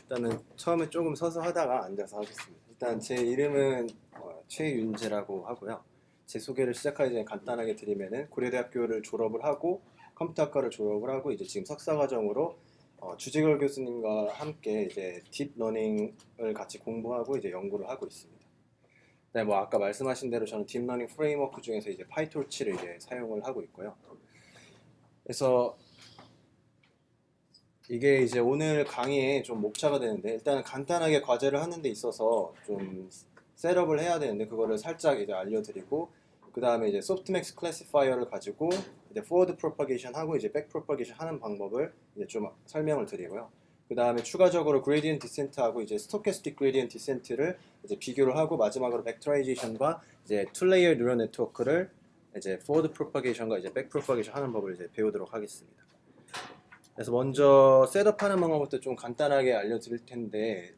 일단은 처음에 조금 서서 하다가 앉아서 하겠습니다. 일단 제 이름은 최윤재라고 하고요. 제 소개를 시작하기 전에 간단하게 드리면은 고려대학교를 졸업을 하고 컴퓨터학과를 졸업을 하고 이제 지금 석사과정으로 주지걸 교수님과 함께 이제 딥러닝을 같이 공부하고 이제 연구를 하고 있습니다. 네, 뭐 아까 말씀하신 대로 저는 딥러닝 프레임워크 중에서 이제 파이토치를 이제 사용을 하고 있고요. 그래서 이게 이제 오늘 강의에 좀 목차가 되는데 일단은 간단하게 과제를 하는 데 있어서 좀 셋업을 해야 되는데 그거를 살짝 이제 알려드리고 그 다음에 이제 소프트맥스 클래시파이어를 가지고 이제 forward propagation 하고 이제 back propagation 하는 방법을 이제 좀 설명을 드리고요. 그 다음에 추가적으로 gradient descent하고 이제 stochastic gradient descent를 이제 비교를 하고 마지막으로 vectorization과 이제 two layer neural network를 이제 forward propagation과 이제 back propagation 하는 법을 이제 배우도록 하겠습니다. 그래서 먼저 셋업하는 방법부터 좀 간단하게 알려드릴 텐데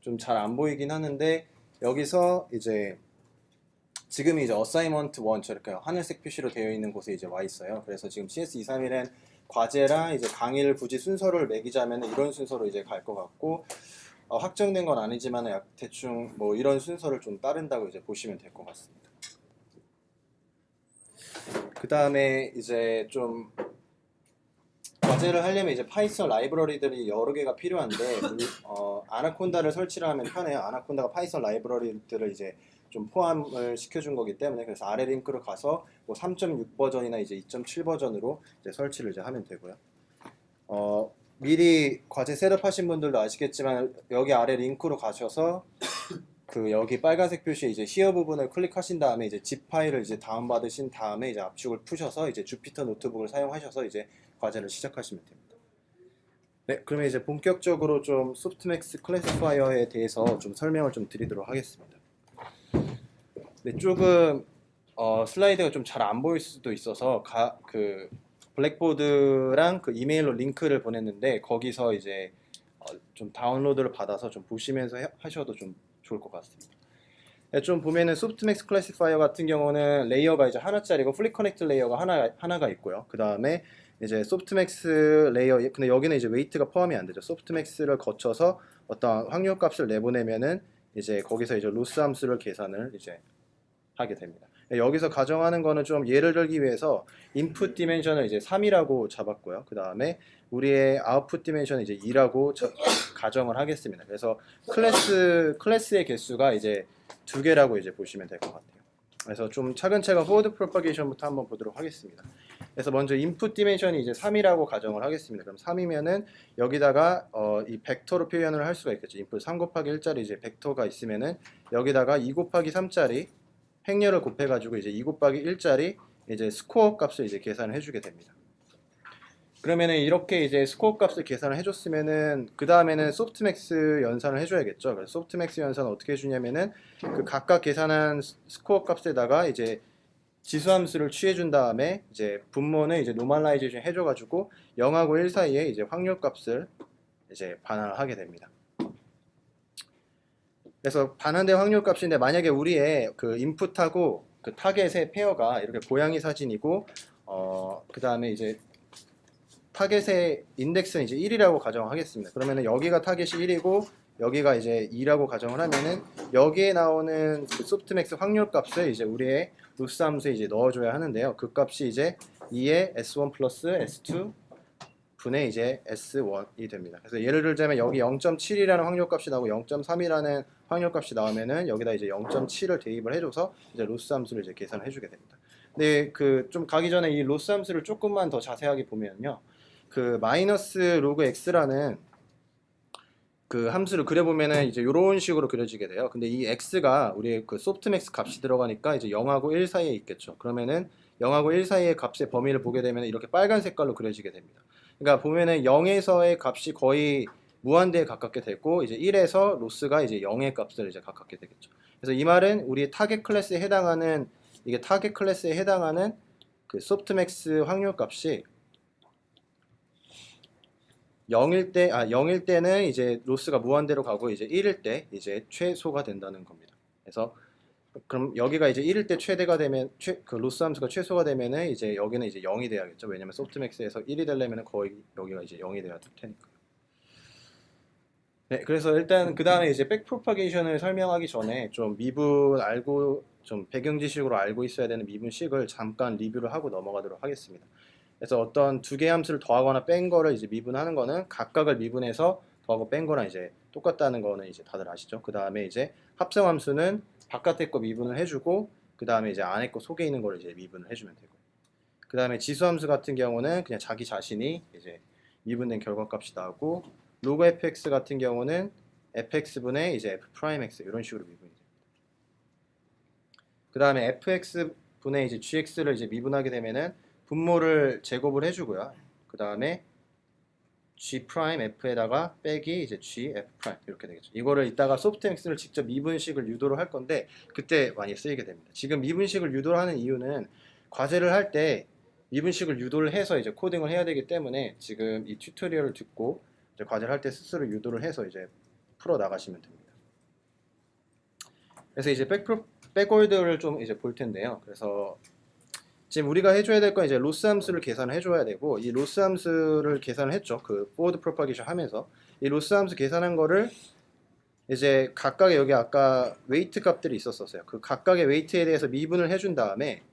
좀 잘 안 보이긴 하는데 여기서 이제 지금 이제 어사이먼트 1 저렇게 하늘색 표시로 되어 있는 곳에 이제 와 있어요. 그래서 지금 CS231은 과제랑 이제 강의를 굳이 순서를 매기자면 이런 순서로 이제 갈 것 같고 확정된 건 아니지만 대충 뭐 이런 순서를 좀 따른다고 이제 보시면 될 것 같습니다. 그 다음에 이제 좀 과제를 하려면 이제 파이썬 라이브러리들이 여러 개가 필요한데 아나콘다를 설치를 하면 편해요. 아나콘다가 파이썬 라이브러리들을 이제 좀 포함을 시켜준 거기 때문에 그래서 아래 링크로 가서 뭐 3.6 버전이나 이제 2.7 버전으로 이제 설치를 이제 하면 되고요. 미리 과제 셋업하신 분들도 아시겠지만 여기 아래 링크로 가셔서 그 여기 빨간색 표시에 이제 시어 부분을 클릭하신 다음에 이제 zip 파일을 이제 다운받으신 다음에 이제 압축을 푸셔서 이제 주피터 노트북을 사용하셔서 이제 과제를 시작하시면 됩니다. 네, 그러면 이제 본격적으로 좀 소프트맥스 클래시파이어에 대해서 좀 설명을 좀 드리도록 하겠습니다. 네, 조금 슬라이드가 좀 잘 안 보일 수도 있어서 그 블랙보드랑 그 이메일로 링크를 보냈는데 거기서 이제 좀 다운로드를 받아서 좀 보시면서 하셔도 좀 좋을 것 같습니다. 네, 좀 보면은 소프트맥스 클래시파이어 같은 경우는 레이어가 이제 하나짜리고 플립 커넥트 레이어가 하나가 있고요. 그 다음에 이제 소프트맥스 레이어, 근데 여기는 이제 웨이트가 포함이 안 되죠. 소프트맥스를 거쳐서 어떤 확률 값을 내보내면은 이제 거기서 이제 로스 함수를 계산을 이제 하게 됩니다. 여기서 가정하는 거는 좀 예를 들기 위해서 인풋 디멘션을 이제 3이라고 잡았고요. 그 다음에 우리의 아웃풋 디멘션을 이제 2라고 가정을 하겠습니다. 그래서 클래스의 개수가 이제 2개라고 이제 보시면 될 것 같아요. 그래서 좀 차근차근 forward propagation부터 한번 보도록 하겠습니다. 그래서 먼저 인풋 디멘션이 이제 3이라고 가정을 하겠습니다. 그럼 3이면은 여기다가 이 벡터로 표현을 할 수가 있겠죠. 인풋 3 곱하기 1짜리 이제 벡터가 있으면은 여기다가 2 곱하기 3짜리 행렬을 곱해가지고 이제 2 곱하기 1짜리 이제 스코어 값을 이제 계산을 해주게 됩니다. 그러면은 이렇게 이제 스코어 값을 계산을 해줬으면은 그 다음에는 소프트맥스 연산을 해줘야겠죠. 그래서 소프트맥스 연산은 어떻게 해주냐면은 그 각각 계산한 스코어 값에다가 이제 지수함수를 취해준 다음에 이제 분모는 이제 노멀라이제이션 해줘가지고 0하고 1 사이에 이제 확률 값을 이제 반환을 하게 됩니다. 그래서 반환된 확률 값인데 만약에 우리의 그 인풋하고 그 타겟의 페어가 이렇게 고양이 사진이고 그 다음에 이제 타겟의 인덱스는 이제 1이라고 가정하겠습니다. 그러면은 여기가 타겟이 1이고 여기가 이제 2라고 가정을 하면은 여기에 나오는 그 소프트맥스 확률 값을 이제 우리의 로스 함수에 이제 넣어줘야 하는데요. 그 값이 이제 2의 S1 플러스 S2 분의 이제 S1이 됩니다. 그래서 예를 들자면 여기 0.7이라는 확률값이 나오고 0.3이라는 확률값이 나오면은 여기다 이제 0.7을 대입을 해줘서 이제 로스 함수를 이제 계산을 해주게 됩니다. 근데 그 좀 가기 전에 이 로스 함수를 조금만 더 자세하게 보면요, 그 마이너스 로그 x라는 그 함수를 그려보면은 이제 이런 식으로 그려지게 돼요. 근데 이 x가 우리 그 소프트맥스 값이 들어가니까 이제 0하고 1 사이에 있겠죠. 그러면은 0하고 1 사이의 값의 범위를 보게 되면 이렇게 빨간 색깔로 그려지게 됩니다. 그러니까 보면은 0에서의 값이 거의 무한대에 가깝게 되고 이제 1에서 로스가 이제 0의 값을 이제 가깝게 되겠죠. 그래서 이 말은 우리 타겟 클래스에 해당하는 이게 타겟 클래스에 해당하는 그 소프트맥스 확률 값이 0일 때는 이제 로스가 무한대로 가고 이제 1일 때 이제 최소가 된다는 겁니다. 그래서 그럼 여기가 이제 1일 때 최대가 되면 그 로스 함수가 최소가 되면은 이제 여기는 이제 0이 돼야겠죠. 왜냐면 소프트맥스에서 1이 되려면 거의 여기가 이제 0이 돼야 될 테니까. 네, 그래서 일단 그 다음에 이제 백프로파게이션을 설명하기 전에 좀 미분 알고 좀 배경 지식으로 알고 있어야 되는 미분식을 잠깐 리뷰를 하고 넘어가도록 하겠습니다. 그래서 어떤 두 개의 함수를 더하거나 뺀 거를 이제 미분하는 거는 각각을 미분해서 더하고 뺀 거랑 이제 똑같다는 거는 이제 다들 아시죠? 그 다음에 이제 합성 함수는 바깥에 거 미분을 해주고 그 다음에 이제 안에 거 속에 있는 거를 이제 미분을 해주면 되고 그 다음에 지수함수 같은 경우는 그냥 자기 자신이 이제 미분된 결과값이 나오고 로그 fx 같은 경우는 fx분의 이제 f 프라임 x 이런 식으로 미분이 됩니다. 그 다음에 fx분의 이제 gx를 이제 미분하게 되면은 분모를 제곱을 해주고요. 그 다음에 g 프라임 f에다가 빼기 이제 g f 프라임 이렇게 되겠죠. 이거를 이따가 소프트맥스를 직접 미분식을 유도를 할 건데 그때 많이 쓰이게 됩니다. 지금 미분식을 유도를 하는 이유는 과제를 할 때 미분식을 유도를 해서 이제 코딩을 해야 되기 때문에 지금 이 튜토리얼을 듣고 이제 과제를 할 때 스스로 유도를 해서 이제 풀어 나가시면 됩니다. 그래서 이제 백월드를 좀 이제 볼 텐데요. 그래서 지금 우리가 해줘야 될 건 이제 로스 함수를 계산을 해줘야 되고 이 로스 함수를 계산을 했죠. 그 포워드 프로파게이션 하면서 이 로스 함수 계산한 거를 이제 각각의 여기 아까 웨이트 값들이 있었어요. 그 각각의 웨이트에 대해서 미분을 해준 다음에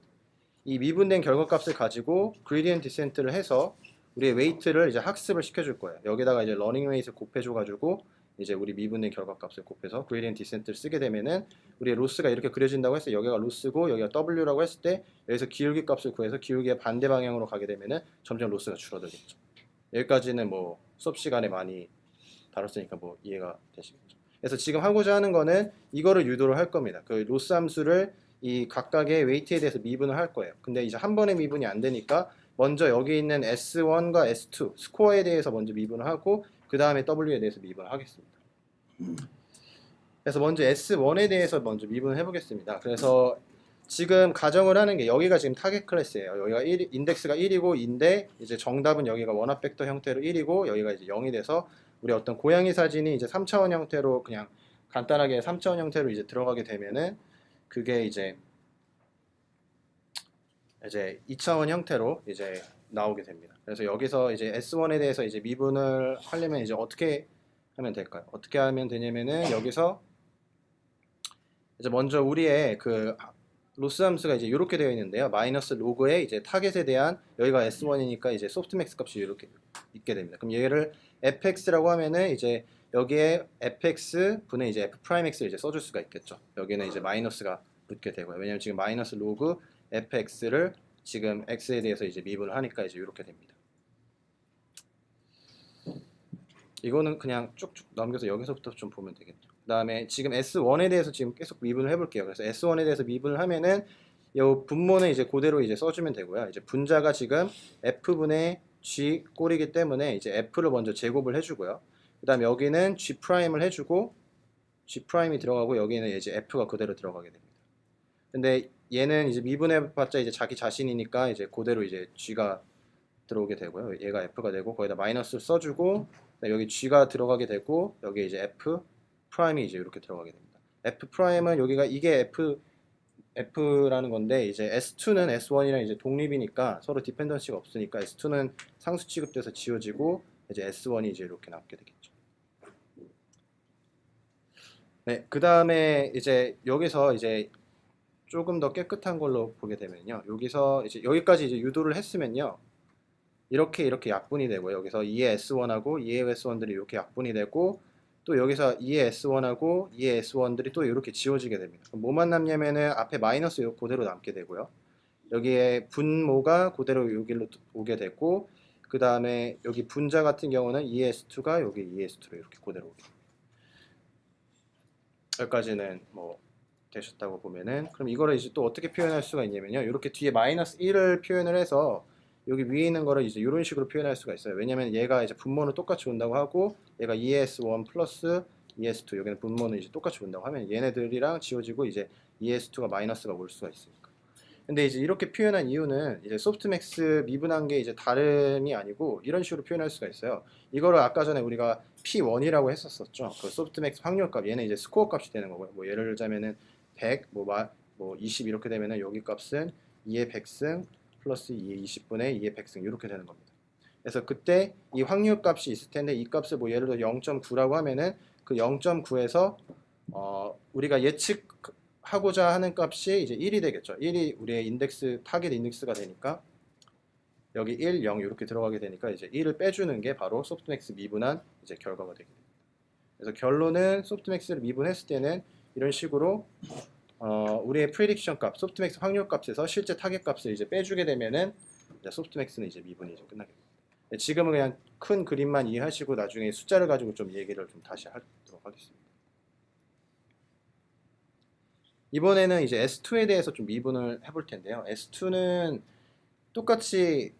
이 미분된 결과값을 가지고 그레디언트 디센트를 해서 우리의 웨이트를 이제 학습을 시켜줄 거예요. 여기다가 이제 러닝 웨이트를 곱해줘가지고 이제 우리 미분된 결과값을 곱해서 그레디언트 디센트를 쓰게 되면은 우리의 로스가 이렇게 그려진다고 했을 때 여기가 로스고 여기가 W라고 했을 때 여기서 기울기 값을 구해서 기울기의 반대 방향으로 가게 되면은 점점 로스가 줄어들겠죠. 여기까지는 뭐 수업 시간에 많이 다뤘으니까 뭐 이해가 되시겠죠. 그래서 지금 하고자 하는 거는 이거를 유도를 할 겁니다. 그 로스 함수를 이 각각의 웨이트에 대해서 미분을 할 거예요. 근데 이제 한 번에 미분이 안 되니까 먼저 여기 있는 S1과 S2 스코어에 대해서 먼저 미분을 하고 그 다음에 W에 대해서 미분을 하겠습니다. 그래서 먼저 S1에 대해서 먼저 미분을 해보겠습니다. 그래서 지금 가정을 하는 게 여기가 지금 타겟 클래스예요. 여기가 1, 인덱스가 1이고 인데 이제 정답은 여기가 원합 벡터 형태로 1이고 여기가 이제 0이 돼서 우리 어떤 고양이 사진이 이제 3차원 형태로 그냥 간단하게 3차원 형태로 이제 들어가게 되면은 그게 이제 2차원 형태로 이제 나오게 됩니다. 그래서 여기서 이제 S1에 대해서 이제 미분을 하려면 이제 어떻게 하면 될까요? 어떻게 하면 되냐면은 여기서 이제 먼저 우리의 그 로스 함수가 이제 이렇게 되어 있는데요. 마이너스 로그의 이제 타겟에 대한 여기가 S1이니까 이제 소프트맥스 값이 이렇게 있게 됩니다. 그럼 얘를 fx라고 하면은 이제 여기에 fx 분의 이제 f 프라임 x를 이제 써줄 수가 있겠죠. 여기는 이제 마이너스가 붙게 되고요. 왜냐면 지금 마이너스 로그 fx를 지금 x에 대해서 이제 미분을 하니까 이제 이렇게 됩니다. 이거는 그냥 쭉쭉 넘겨서 여기서부터 좀 보면 되겠죠. 그 다음에 지금 S1에 대해서 지금 계속 미분을 해볼게요. 그래서 S1에 대해서 미분을 하면은 이 분모는 이제 그대로 이제 써주면 되고요. 이제 분자가 지금 F분의 G 꼴이기 때문에 이제 F를 먼저 제곱을 해주고요. 그 다음에 여기는 G 프라임을 해주고 G 프라임이 들어가고 여기는 이제 F가 그대로 들어가게 됩니다. 근데 얘는 이제 미분해봤자 이제 자기 자신이니까 이제 그대로 이제 G가 들어오게 되고요. 얘가 F가 되고 거기다 마이너스를 써주고 여기 G가 들어가게 되고 여기 이제 F 프라임이 이제 이렇게 들어가게 됩니다. F 프라임은 여기가 이게 F라는 건데 이제 S2는 S1이랑 이제 독립이니까 서로 디펜던시가 없으니까 S2는 상수 취급돼서 지워지고 이제 S1이 이제 이렇게 남게 되겠죠. 네, 그 다음에 이제 여기서 이제 조금 더 깨끗한 걸로 보게 되면요. 여기서 이제 여기까지 이제 유도를 했으면요. 이렇게 약분이 되고 여기서 2의 S1하고 2의 S1들이 이렇게 약분이 되고 또 여기서 2의 S1하고 2의 S1들이 또 이렇게 지워지게 됩니다. 그럼 뭐만 남냐면은 앞에 마이너스 그대로 남게 되고요. 여기에 분모가 그대로 여기로 오게 되고 그 다음에 여기 분자 같은 경우는 2의 S2가 여기 2의 S2로 이렇게 그대로 오게 됩니다. 여기까지는 뭐 되셨다고 보면은 그럼 이거를 이제 또 어떻게 표현할 수가 있냐면요. 이렇게 뒤에 마이너스 1을 표현을 해서 여기 위에 있는 거를 이제 이런 식으로 표현할 수가 있어요. 왜냐면 얘가 이제 분모는 똑같이 온다고 하고 얘가 ES1 플러스 ES2 여기는 분모는 이제 똑같이 온다고 하면 얘네들이랑 지워지고 이제 ES2가 마이너스가 올 수가 있으니까. 근데 이제 이렇게 표현한 이유는 이제 소프트맥스 미분한 게 이제 다름이 아니고 이런 식으로 표현할 수가 있어요. 이거를 아까 전에 우리가 P1이라고 했었었죠. 그 소프트맥스 확률값 얘는 이제 스코어 값이 되는 거고요. 뭐 예를 들자면은 100, 뭐 20 이렇게 되면은 여기 값은 2의 100승 플러스 2의 20분의 2의 100승 이렇게 되는 겁니다. 그래서 그때 이 확률 값이 있을 텐데 이 값을 뭐 예를 들어 0.9라고 하면은 그 0.9에서 우리가 예측하고자 하는 값이 이제 1이 되겠죠. 1이 우리의 인덱스 타겟 인덱스가 되니까 여기 1, 0 이렇게 들어가게 되니까 이제 1을 빼주는 게 바로 소프트맥스 미분한 이제 결과가 되게 됩니다. 그래서 결론은 소프트맥스를 미분했을 때는 이런 식으로 우리의 프리딕션 값, 소프트맥스 확률 값에서 실제 타겟 값을 이제 빼주게 되면은 이제 소프트맥스는 이제 미분이 이제 끝나게 됩니다. 지금은 그냥 큰 그림만 이해하시고 나중에 숫자를 가지고 좀 얘기를 좀 다시 하도록 하겠습니다. 이번에는 이제 S2에 대해서 좀 미분을 해볼 텐데요. S2는 똑같이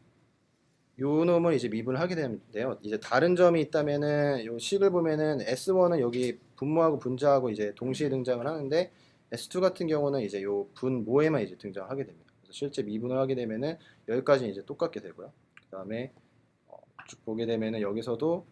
요 놈을 이제 미분을 하게 되는데요. 이제 다른 점이 있다면은 요 식을 보면은 S1은 여기 분모하고 분자하고 이제 동시에 등장을 하는데 S2 같은 경우는 이제 요 분모에만 이제 등장하게 됩니다. 그래서 실제 미분을 하게 되면은 여기까지 이제 똑같게 되고요. 그 다음에 쭉 보게 되면은 여기서도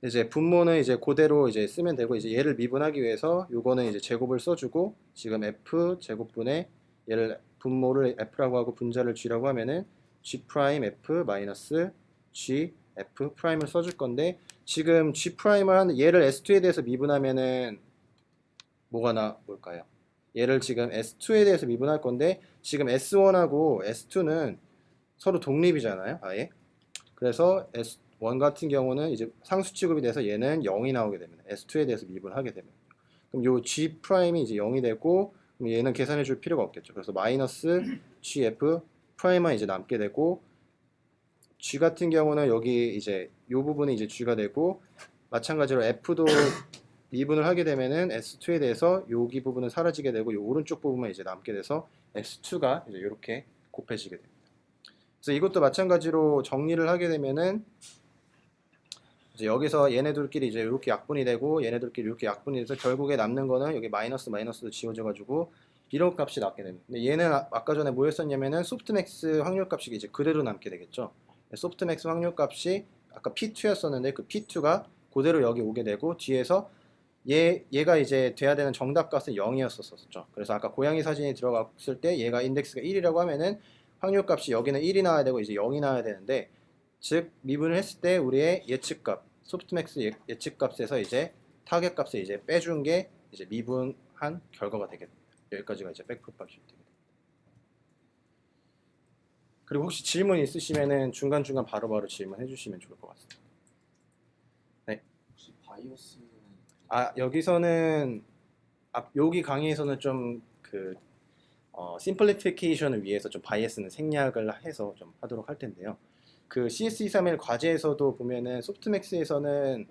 이제 분모는 이제 그대로 이제 쓰면 되고 이제 얘를 미분하기 위해서 요거는 이제 제곱을 써주고 지금 f 제곱분의 얘를 분모를 f라고 하고 분자를 g라고 하면은 g 프라임 f 마이너스 g f 프라임을 써줄 건데 지금 g 프라임을 하는 얘를 s2에 대해서 미분하면은 뭐가 나올까요? 얘를 지금 s2에 대해서 미분할 건데 지금 s1하고 s2는 서로 독립이잖아요, 아예. 그래서 S1 같은 경우는 이제 상수 취급이 돼서 얘는 0이 나오게 됩니다. S2에 대해서 미분하게 되면. 그럼 요 G 프라임이 이제 0이 되고 그럼 얘는 계산해 줄 필요가 없겠죠. 그래서 마이너스 GF 프라임만 이제 남게 되고 G 같은 경우는 여기 이제 요 부분이 이제 G가 되고 마찬가지로 F도 미분을 하게 되면은 S2에 대해서 여기 부분은 사라지게 되고 요 오른쪽 부분만 이제 남게 돼서 S2가 이제 이렇게 곱해지게 됩니다. 그래서 이것도 마찬가지로 정리를 하게 되면은 이제 여기서 얘네들끼리 이제 이렇게 약분이 되고 얘네들끼리 이렇게 약분이 돼서 결국에 남는 거는 여기 마이너스도 지워져 가지고 이런 값이 남게 됩니다. 근데 얘는 아까 전에 뭐였었냐면은 소프트맥스 확률 값이 이제 그대로 남게 되겠죠. 소프트맥스 확률 값이 아까 P2였었는데 그 P2가 그대로 여기 오게 되고 뒤에서 얘가 이제 돼야 되는 정답 값은 0이었었죠. 그래서 아까 고양이 사진이 들어갔을 때 얘가 인덱스가 1이라고 하면은 확률 값이 여기는 1이 나와야 되고 이제 0이 나와야 되는데 즉 미분을 했을 때 우리의 예측값 소프트맥스 예측값에서 이제 타겟 값을 이제 빼준 게 이제 미분한 결과가 되겠습니다. 여기까지가 이제 백프로파게이션이 되게 됩니다. 그리고 혹시 질문 있으시면은 중간중간 바로바로 질문해 주시면 좋을 것 같습니다. 네. 혹시 바이오스는 여기서는 여기 강의에서는 좀그 심플리피케이션을 위해서 좀 바이애스는 생략을 해서 좀 하도록 할 텐데요. 그 CS231 과제에서도 보면은 소프트맥스에서는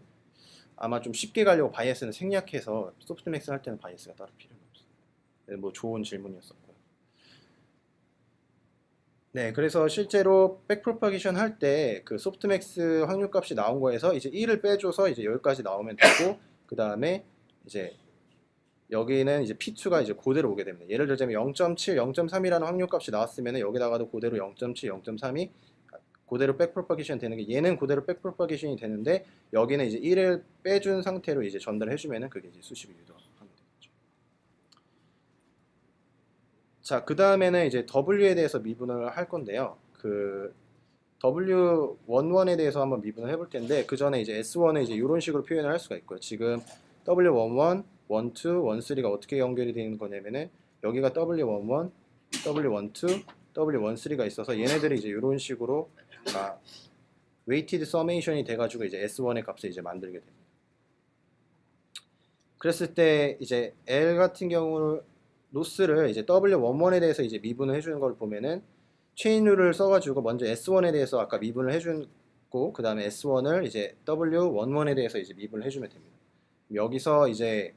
아마 좀 쉽게 가려고 바이애스는 생략해서 소프트맥스 할 때는 바이애스가 따로 필요는 없습니다. 뭐 좋은 질문이었었고요. 네, 그래서 실제로 백프로파게이션 할 때 그 소프트맥스 확률값이 나온 거에서 이제 1을 빼줘서 이제 여기까지 나오면 되고 그 다음에 이제 여기는 이제 P2가 이제 그대로 오게 됩니다. 예를 들자면 0.7, 0.3이라는 확률값이 나왔으면 여기다가도 그대로 0.7, 0.3이 그대로 백프로파게이션 되는 게 얘는 그대로 백프로파게이션이 되는데 여기는 이제 1을 빼준 상태로 이제 전달을 해주면은 그게 이제 수식을 유도하게 되겠죠. 자, 그 다음에는 이제 W에 대해서 미분을 할 건데요. 그 W11에 대해서 한번 미분을 해볼 텐데 그 전에 이제 S1을 이제 이런 식으로 표현을 할 수가 있고요. 지금 W11, 12, 13가 어떻게 연결이 되는 거냐면은 여기가 W11, W12, W13가 있어서 얘네들이 이제 이런 식으로 웨이티드 서메이션이 돼가지고 이제 S1의 값을 이제 만들게 됩니다. 그랬을 때 이제 L 같은 경우 로스를 이제 W11에 대해서 이제 미분을 해주는 걸 보면은 체인 룰을 써가지고 먼저 S1에 대해서 아까 미분을 해주고 그 다음에 S1을 이제 W11에 대해서 이제 미분을 해주면 됩니다. 여기서 이제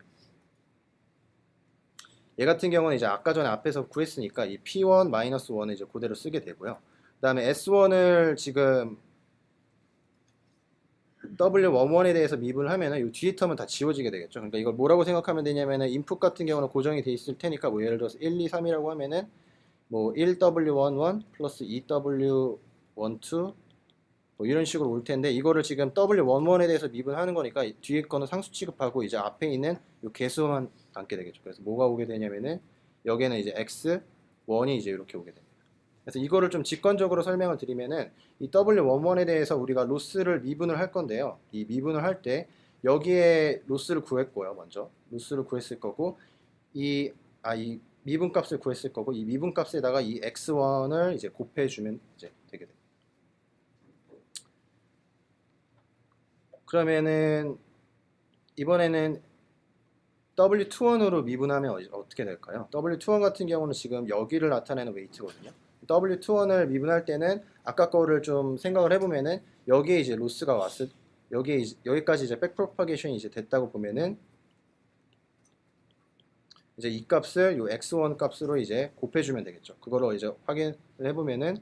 얘 같은 경우는 이제 아까 전에 앞에서 구했으니까 이 P1-1을 이제 그대로 쓰게 되고요. 그 다음에 S1을 지금 W11에 대해서 미분을 하면은 이 뒤에 텀은 다 지워지게 되겠죠. 그러니까 이걸 뭐라고 생각하면 되냐면은 인풋 같은 경우는 고정이 돼 있을 테니까 뭐 예를 들어서 1, 2, 3이라고 하면은 뭐 1W11 플러스 2W12 뭐 이런 식으로 올 텐데 이거를 지금 W11에 대해서 미분하는 거니까 뒤에 거는 상수 취급하고 이제 앞에 있는 이 개수만 담게 되겠죠. 그래서 뭐가 오게 되냐면은 여기는 이제 X1이 이제 이렇게 오게 됩니다. 그래서 이거를 좀 직관적으로 설명을 드리면은 이 W11에 대해서 우리가 로스를 미분을 할 건데요. 이 미분을 할 때 여기에 로스를 구했고요. 먼저 로스를 구했을 거고 이 미분값을 구했을 거고 이 미분값에다가 이 x1을 이제 곱해주면 이제 되게 돼요. 그러면은 이번에는 W21으로 미분하면 어떻게 될까요? W21 같은 경우는 지금 여기를 나타내는 웨이트거든요. W21을 미분할 때는 아까 거를 좀 생각을 해보면은 여기에 이제 로스가 여기까지 이제 백프로파게이션이 이제 됐다고 보면은 이제 이 값을 요 x1 값으로 이제 곱해주면 되겠죠. 그거로 이제 확인을 해보면은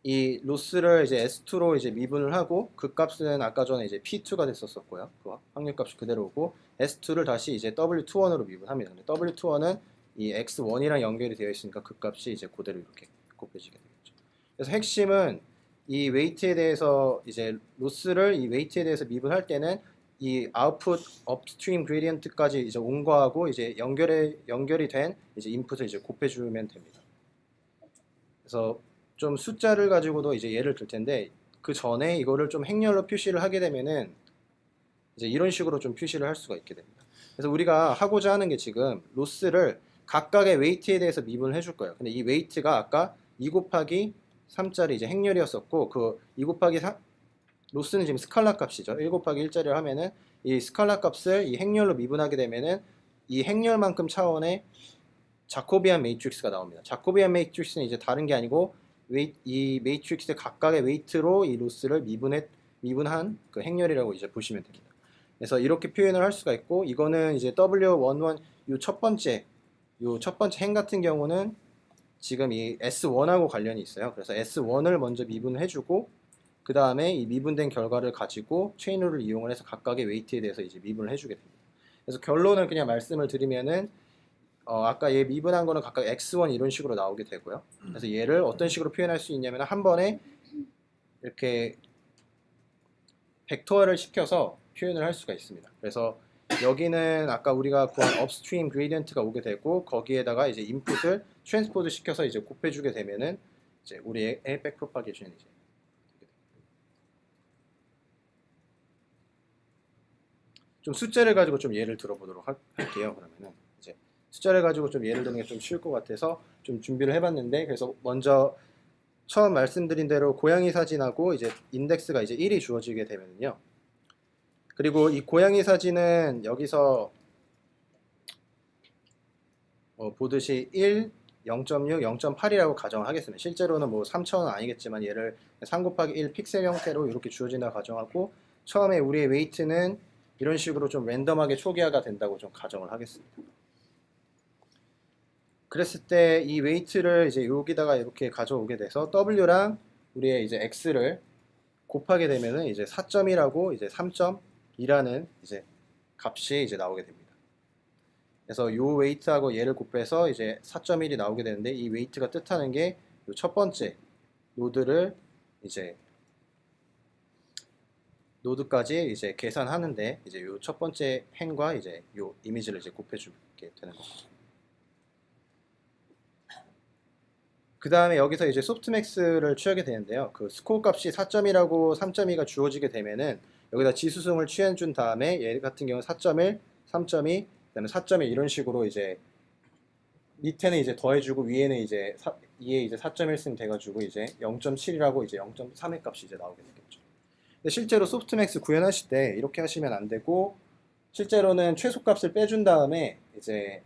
이 로스를 이제 S2로 이제 미분을 하고 그 값은 아까 전에 이제 P2가 됐었고요. 그 확률값이 그대로고 S2를 다시 이제 W21으로 미분합니다. 근데 W21은 이 X1이랑 연결이 되어 있으니까 그 값이 이제 그대로 이렇게 곱해지게 되겠죠. 그래서 핵심은 이 웨이트에 대해서 이제 로스를 이 웨이트에 대해서 미분할 때는 이 아웃풋 업스트림 그레디언트까지 이제 온 거하고 이제 연결이 된 이제 인풋을 이제 곱해주면 됩니다. 그래서 좀 숫자를 가지고도 이제 예를 들 텐데 그 전에 이거를 좀 행렬로 표시를 하게 되면은 이제 이런 식으로 좀 표시를 할 수가 있게 됩니다. 그래서 우리가 하고자 하는 게 지금 로스를 각각의 웨이트에 대해서 미분을 해줄 거예요. 근데 이 웨이트가 아까 2 곱하기 3짜리 이제 행렬이었었고 그 2 곱하기 3 로스는 지금 스칼라 값이죠. 1 곱하기 1짜리를 하면은 이 스칼라 값을 이 행렬로 미분하게 되면은 이 행렬만큼 차원의 자코비안 매트릭스가 나옵니다. 자코비안 매트릭스는 이제 다른 게 아니고 이 매트릭스의 각각의 웨이트로 이 로스를 미분한 그 행렬이라고 이제 보시면 됩니다. 그래서 이렇게 표현을 할 수가 있고 이거는 이제 W11 요 첫 번째 행 같은 경우는 지금 이 S1하고 관련이 있어요. 그래서 S1을 먼저 미분을 해주고 그 다음에 이 미분된 결과를 가지고 체인룰을 이용을 해서 각각의 웨이트에 대해서 이제 미분을 해주게 됩니다. 그래서 결론을 그냥 말씀을 드리면은 아까 얘 미분한 거는 각각 x1 이런 식으로 나오게 되고요. 그래서 얘를 어떤 식으로 표현할 수 있냐면 한 번에 이렇게 벡터화를 시켜서 표현을 할 수가 있습니다. 그래서 여기는 아까 우리가 구한 업스트림 그레디언트가 오게 되고 거기에다가 이제 인풋을 트랜스포즈 시켜서 이제 곱해주게 되면은 이제 우리의 백프로파게이션이 이제 좀 숫자를 가지고 좀 예를 들어보도록 할게요. 그러면은 이제 숫자를 가지고 좀 예를 드는 게 좀 쉬울 것 같아서 좀 준비를 해봤는데 그래서 먼저 처음 말씀드린 대로 고양이 사진하고 이제 인덱스가 이제 1이 주어지게 되면요. 그리고 이 고양이 사진은 여기서 보듯이 1, 0.6, 0.8이라고 가정을 하겠습니다. 실제로는 뭐 3,000은 아니겠지만 얘를 3 곱하기 1 픽셀 형태로 이렇게 주어진다고 가정하고 처음에 우리의 웨이트는 이런 식으로 좀 랜덤하게 초기화가 된다고 좀 가정을 하겠습니다. 그랬을 때 이 웨이트를 이제 여기다가 이렇게 가져오게 돼서 W랑 우리의 이제 X를 곱하게 되면은 이제 4.1하고 이제 3.2라는 이제 값이 이제 나오게 됩니다. 그래서 요 웨이트하고 얘를 곱해서 이제 4.1이 나오게 되는데 이 웨이트가 뜻하는 게 요 첫 번째 노드를 이제 노드까지 이제 계산하는데 이제 요 첫 번째 행과 이제 요 이미지를 이제 곱해주게 되는 거죠. 그 다음에 여기서 이제 소프트맥스를 취하게 되는데요. 그 스코어 값이 4.1하고 3.2가 주어지게 되면은 여기다 지수승을 취해준 다음에 얘 같은 경우는 4.1, 3.2, 그다음에 4.1 이런 식으로 이제 밑에는 이제 더해주고 위에는 이제 2에 이제 4.1 쓰면 돼가지고 이제 0.7이라고 이제 0.3의 값이 이제 나오게 되겠죠. 근데 실제로 소프트맥스 구현하실 때 이렇게 하시면 안 되고 실제로는 최소값을 빼준 다음에 이제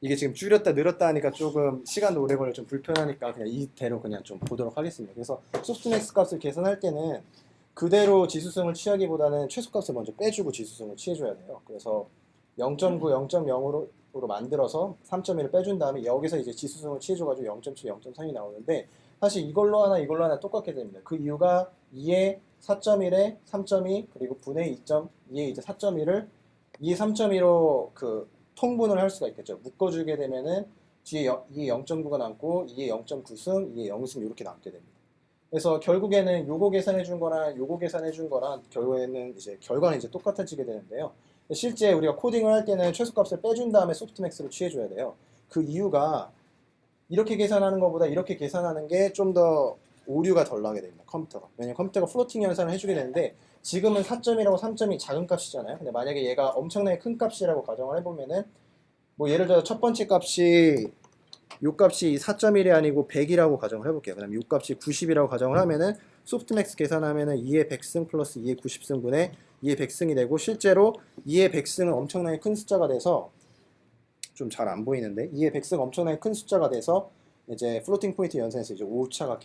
이게 지금 줄였다 늘었다 하니까 조금 시간도 오래 걸려 좀 불편하니까 그냥 이대로 그냥 좀 보도록 하겠습니다. 그래서 소프트맥스 값을 계산할 때는 그대로 지수승을 취하기보다는 최소값을 먼저 빼주고 지수승을 취해줘야 돼요. 그래서 0.9, 0.0으로 만들어서 3.1을 빼준 다음에 여기서 이제 지수승을 취해줘가지고 0.7, 0.3이 나오는데 사실 이걸로 하나 똑같게 됩니다. 그 이유가 2에 4.1에 3.2 그리고 분의 2.2에 이제 4.1을 2에 3.2로 그 통분을 할 수가 있겠죠. 묶어주게 되면은 뒤에 2에 0.9가 남고 2에 0.9승, 2에 0승 이렇게 남게 됩니다. 그래서 결국에는 요거 계산해 준 거랑 요거 계산해 준 거랑 결국에는 이제 결과는 이제 똑같아지게 되는데요. 실제 우리가 코딩을 할 때는 최소값을 빼준 다음에 소프트맥스를 취해줘야 돼요. 그 이유가 이렇게 계산하는 것보다 이렇게 계산하는 게 좀 더 오류가 덜 나게 됩니다. 컴퓨터가. 왜냐면 컴퓨터가 플로팅 연산을 해주게 되는데 지금은 4점이라고 3점이 작은 값이잖아요. 근데 만약에 얘가 엄청나게 큰 값이라고 가정을 해보면은 뭐 예를 들어 첫 번째 값이 요 값이 4.1이 아니고 100이라고 가정을 해볼게요. 그다음 요 값이 90이라고 가정을 하면은 소프트맥스 계산하면은 2의 100승 플러스 2의 90승분의 2의 100승이 되고 실제로 2의 100승은 엄청나게 큰 숫자가 돼서 좀 잘 안 보이는데 2의 100승 엄청나게 큰 숫자가 돼서 이제 플로팅 포인트 연산에서 이제 오차가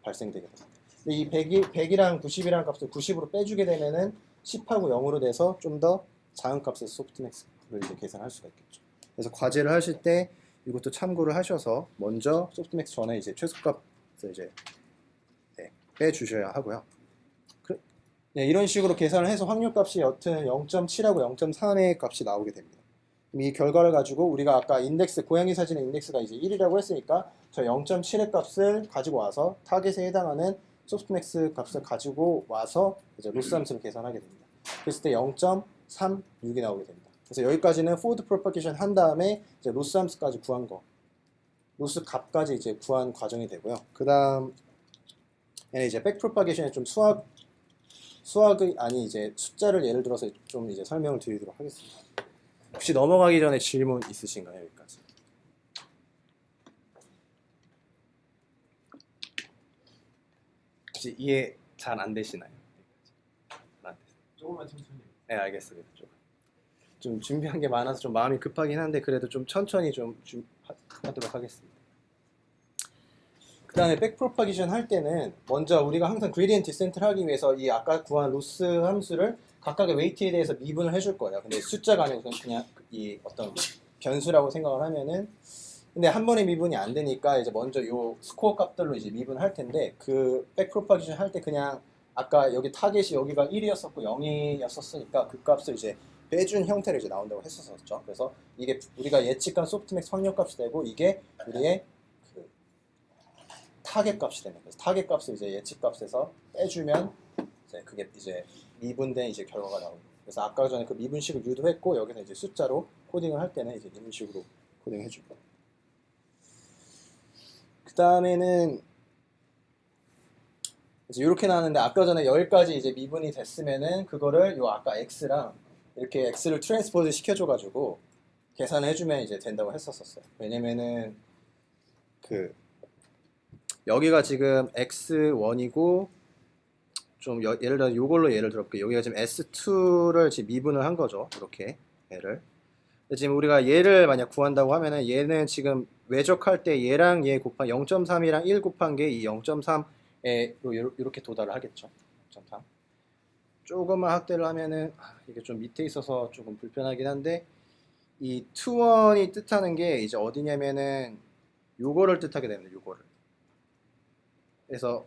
발생되게 됩니다. 근데 이 100이랑 90이라는 값을 90으로 빼주게 되면은 10하고 0으로 돼서 좀 더 작은 값에서 소프트맥스를 이제 계산할 수가 있겠죠. 그래서 과제를 하실 때 이것도 참고를 하셔서 먼저 소프트맥스 전에 이제 최소값을 이제 빼주셔야 하고요. 이런 식으로 계산을 해서 확률값이 여튼 0.7하고 0.3의 값이 나오게 됩니다. 이 결과를 가지고 우리가 아까 인덱스 고양이 사진의 인덱스가 이제 1이라고 했으니까 저 0.7의 값을 가지고 와서 타겟에 해당하는 소프트맥스 값을 가지고 와서 이제 로스 함수를 계산하게 됩니다. 그랬을 때 0.36이 나오게 됩니다. 그래서 여기까지는 포워드 프로파게이션 한 다음에 이제 로스 함수까지 구한 거, 로스 값까지 이제 구한 과정이 되고요. 그 다음 이제 백 프로파게이션에 좀 수학의 아니 이제 숫자를 예를 들어서 좀 이제 설명을 드리도록 하겠습니다. 혹시 넘어가기 전에 질문 있으신가요? 여기까지. 혹시 이해 잘 안 되시나요? 조금만 천천히. 네, 알겠습니다. 좀 준비한 게 많아서 좀 마음이 급하긴 한데 그래도 좀 천천히 좀 하도록 하겠습니다. 그 다음에 백 프로파게이션 할 때는 먼저 우리가 항상 그레디언트 디센트를 하기 위해서 이 아까 구한 로스 함수를 각각의 웨이트에 대해서 미분을 해줄 거예요. 근데 숫자가 아니고 그냥 이 어떤 변수라고 생각을 하면은 근데 한 번에 미분이 안 되니까 이제 먼저 요 스코어 값들로 이제 미분할 텐데 그 백 프로파게이션 할 때 그냥 아까 여기 타겟이 여기가 1이었었고 0이었었으니까 그 값을 이제 빼준 형태로 이제 나온다고 했었죠. 그래서 이게 우리가 예측한 소프트맥스 확률값이 되고 이게 우리의 그 타겟 값이 되는 거예요. 타겟 값을 이제 예측 값에서 빼주면 이제 그게 이제 미분된 이제 결과가 나오고. 그래서 아까 전에 그 미분식을 유도했고 여기서 이제 숫자로 코딩을 할 때는 이제 미분식으로 코딩해주고. 그 다음에는 이제 이렇게 나왔는데 아까 전에 여기까지 이제 미분이 됐으면은 그거를 요 아까 x랑 이렇게 x를 트랜스포즈 시켜줘가지고 계산을 해주면 이제 된다고 했었어요. 왜냐면은 그 여기가 지금 x1이고 좀 예를 들어 요걸로 예를 들어볼게요. 여기가 지금 s2를 지금 미분을 한 거죠. 이렇게 얘를. 지금 우리가 얘를 만약 구한다고 하면은 얘는 지금 외적할 때 얘랑 얘 곱한 0.3이랑 1 곱한 게 이 0.3에 이렇게 도달을 하겠죠. 0.3. 조금만 확대를 하면은 이게 좀 밑에 있어서 조금 불편하긴 한데 이 to1이 뜻하는 게 이제 어디냐면은 요거를 뜻하게 됩니다. 요거를. 그래서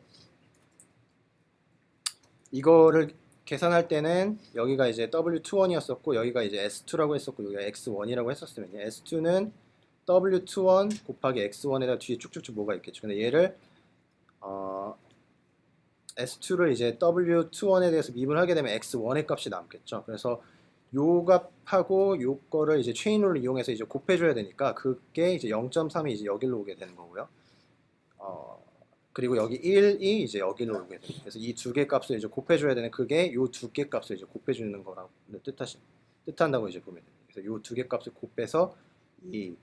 이거를 계산할 때는 여기가 이제 W21이었었고 여기가 이제 S2라고 했었고 여기가 X1이라고 했었으면 S2는 W21 곱하기 X1에다 뒤에 쭉쭉쭉 뭐가 있겠죠. 근데 얘를 S2를 이제 W21에 대해서 미분하게 되면 X1의 값이 남겠죠. 그래서 요 값하고 요 거를 이제 체인룰을 이용해서 이제 곱해줘야 되니까 그게 이제 0.3이 이제 여기로 오게 되는 거고요. 그리고 여기 1이 이제 여기로 오게 됩니다. 그래서 이 두 개 값을 이제 곱해줘야 되는 그게 요 두 개 값을 이제 곱해주는 거라고 뜻한다고 이제 보면 됩니다. 그래서 요 두 개 값을 곱해서 이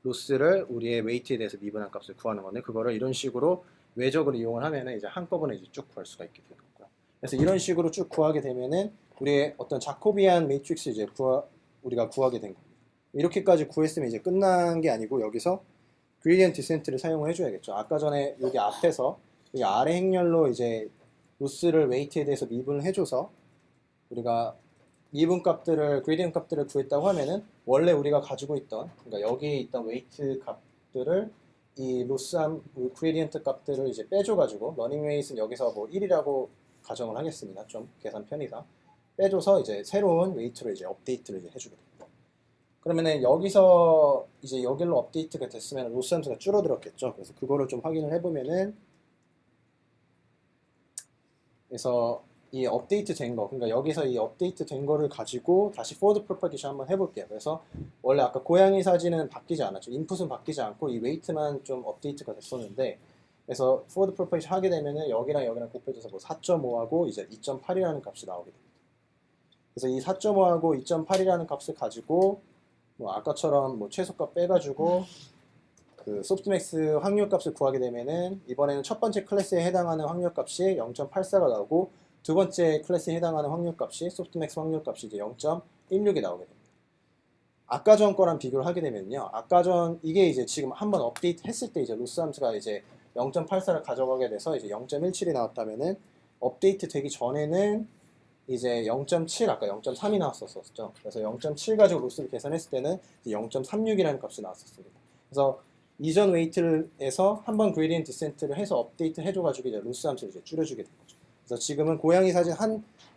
로스를 우리의 웨이트에 대해서 미분한 값을 구하는 건데 그거를 이런 식으로 외적으로 이용을 하면은 이제 한꺼번에 이제 쭉 구할 수가 있게 되는 거고요. 그래서 이런 식으로 쭉 구하게 되면은 우리의 어떤 자코비안 매트릭스 이제 우리가 구하게 된 겁니다. 이렇게까지 구했으면 이제 끝난 게 아니고 여기서 그레디언트 디센트를 사용을 해줘야겠죠. 아까 전에 여기 앞에서 이 아래 행렬로 이제 로스를 웨이트에 대해서 미분을 해줘서 우리가 미분 값들을 그레디언트 값들을 구했다고 하면은 원래 우리가 가지고 있던 그러니까 여기에 있던 웨이트 값들을 이 로스함 그레디언트 값들을 이제 빼줘가지고 러닝 웨이트는 여기서 뭐 1이라고 가정을 하겠습니다. 좀 계산 편의상 빼줘서 이제 새로운 웨이트로 이제 업데이트를 이제 해주게 됩니다. 그러면은 여기서 이제 여기로 업데이트가 됐으면 로스 함수가 줄어들었겠죠. 그래서 그거를 좀 확인을 해보면은 그래서 이 업데이트 된 거, 그러니까 여기서 이 업데이트 된 거를 가지고 다시 forward propagation 한번 해볼게요. 그래서 원래 아까 고양이 사진은 바뀌지 않았죠. 인풋은 바뀌지 않고 이 웨이트만 좀 업데이트가 됐었는데, 그래서 forward propagation 하게 되면은 여기랑 여기랑 곱해져서 뭐 4.5하고 이제 2.8이라는 값이 나오게 됩니다. 그래서 이 4.5하고 2.8이라는 값을 가지고 뭐 아까처럼 뭐 최소값 빼가지고 그 소프트맥스 확률값을 구하게 되면은 이번에는 첫 번째 클래스에 해당하는 확률값이 0.84가 나오고 두 번째 클래스에 해당하는 확률값이 소프트맥스 확률값이 이제 0.16이 나오게 됩니다. 아까 전 거랑 비교를 하게 되면요. 아까 전 이게 이제 지금 한번 업데이트 했을 때 이제 로스 함수가 이제 0.84를 가져가게 돼서 이제 0.17이 나왔다면은 업데이트 되기 전에는 이제 0.7 아까 0.3이 나왔었죠. 그래서 0.7 가지고 로스를 계산했을 때는 0.36이라는 값이 나왔었습니다. 그래서 이전 웨이트에서 한번 그레디언트 디센트를 해서 업데이트 해줘가지고 이제 로스 함수를 이제 줄여주게 된 거죠. 그래서 지금은 고양이 사진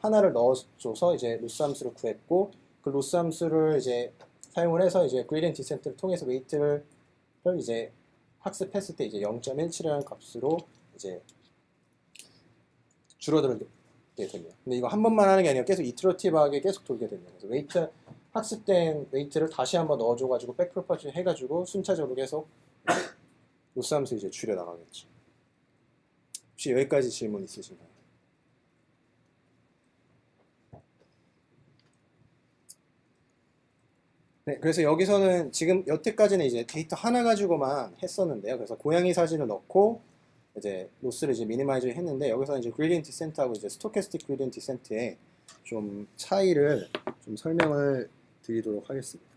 하나를 넣어줘서 이제 로스 함수를 구했고 그 로스 함수를 이제 사용을 해서 이제 그레디언트 디센트를 통해서 웨이트를 이제 학습했을 때 이제 0.17이라는 값으로 이제 줄어들게 됩니다. 근데 이거 한 번만 하는 게 아니라 계속 이트러티브하게 계속 돌게 됩니다. 그래서 웨이트 학습된 웨이트를 다시 한번 넣어줘가지고 백프로퍼지 해가지고 순차적으로 계속 로스 함수 이제 줄여 나가겠죠. 혹시 여기까지 질문 있으신가요? 네, 그래서 여기서는 지금 여태까지는 이제 데이터 하나 가지고만 했었는데요. 그래서 고양이 사진을 넣고 이제 로스를 이제 미니마이즈 했는데 여기서는 이제 그레디언트 디센트하고 이제 스토캐스틱 그레디언트 디센트의 좀 차이를 좀 설명을 드리도록 하겠습니다.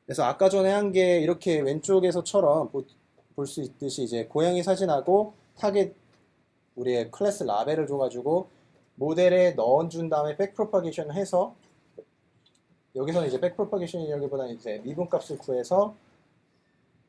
그래서 아까 전에 한 게 이렇게 왼쪽에서처럼 볼 수 있듯이 이제 고양이 사진하고 타겟 우리의 클래스 라벨을 줘가지고 모델에 넣어준 다음에 백프로파게이션을 해서 여기서는 이제 백프로파게이션이라기보다는 이제 미분값을 구해서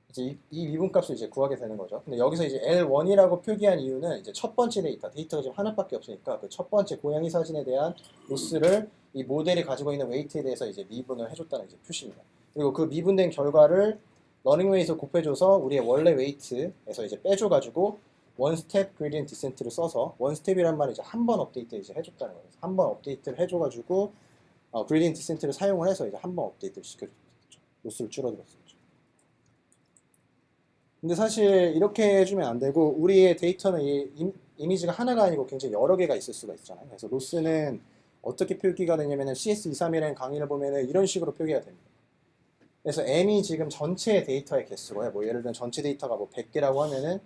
이제 이 미분값을 이제 구하게 되는 거죠. 근데 여기서 이제 L1이라고 표기한 이유는 이제 첫 번째 데이터가 지금 하나밖에 없으니까 그 첫 번째 고양이 사진에 대한 로스를 이 모델이 가지고 있는 웨이트에 대해서 이제 미분을 해줬다는 이제 표시입니다. 그리고 그 미분된 결과를 러닝 웨이트에서 곱해줘서 우리의 원래 웨이트에서 이제 빼줘가지고 원 스텝 그레디언트 디센트를 써서 원 스텝이란 말은 이제 한 번 업데이트 이제 해줬다는 거예요. 한 번 업데이트를 해줘가지고 그레디언트 디센트를 사용을 해서 이제 한 번 업데이트를 시켜줬죠. 로스를 줄어들었었죠. 근데 사실 이렇게 해주면 안 되고 우리의 데이터는 이 이미지가 하나가 아니고 굉장히 여러 개가 있을 수가 있잖아요. 그래서 로스는 어떻게 표기가 되냐면은 CS231이라는 강의를 보면은 이런 식으로 표기가 됩니다. 그래서 M이 지금 전체 데이터의 개수고요. 뭐 예를 들면 전체 데이터가 뭐 100개라고 하면은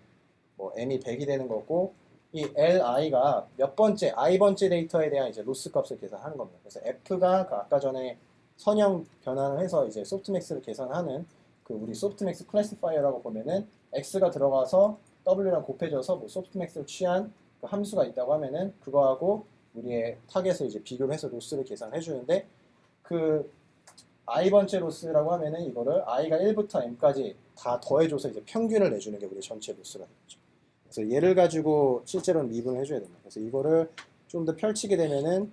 뭐 M이 100이 되는 거고 이 LI가 몇 번째, I번째 데이터에 대한 이제 로스 값을 계산하는 겁니다. 그래서 F가 그 아까 전에 선형 변환을 해서 이제 소프트맥스를 계산하는 그 우리 소프트맥스 클래시파이어라고 보면은 X가 들어가서 W랑 곱해져서 뭐 소프트맥스를 취한 그 함수가 있다고 하면은 그거하고 우리의 타겟을 이제 비교를 해서 로스를 계산해 주는데 그 i번째 로스라고 하면은 이거를 i가 1부터 m까지 다 더해줘서 이제 평균을 내주는 게 우리 전체 로스가 되겠죠. 그래서 얘를 가지고 실제로는 미분을 해줘야 됩니다. 그래서 이거를 좀 더 펼치게 되면은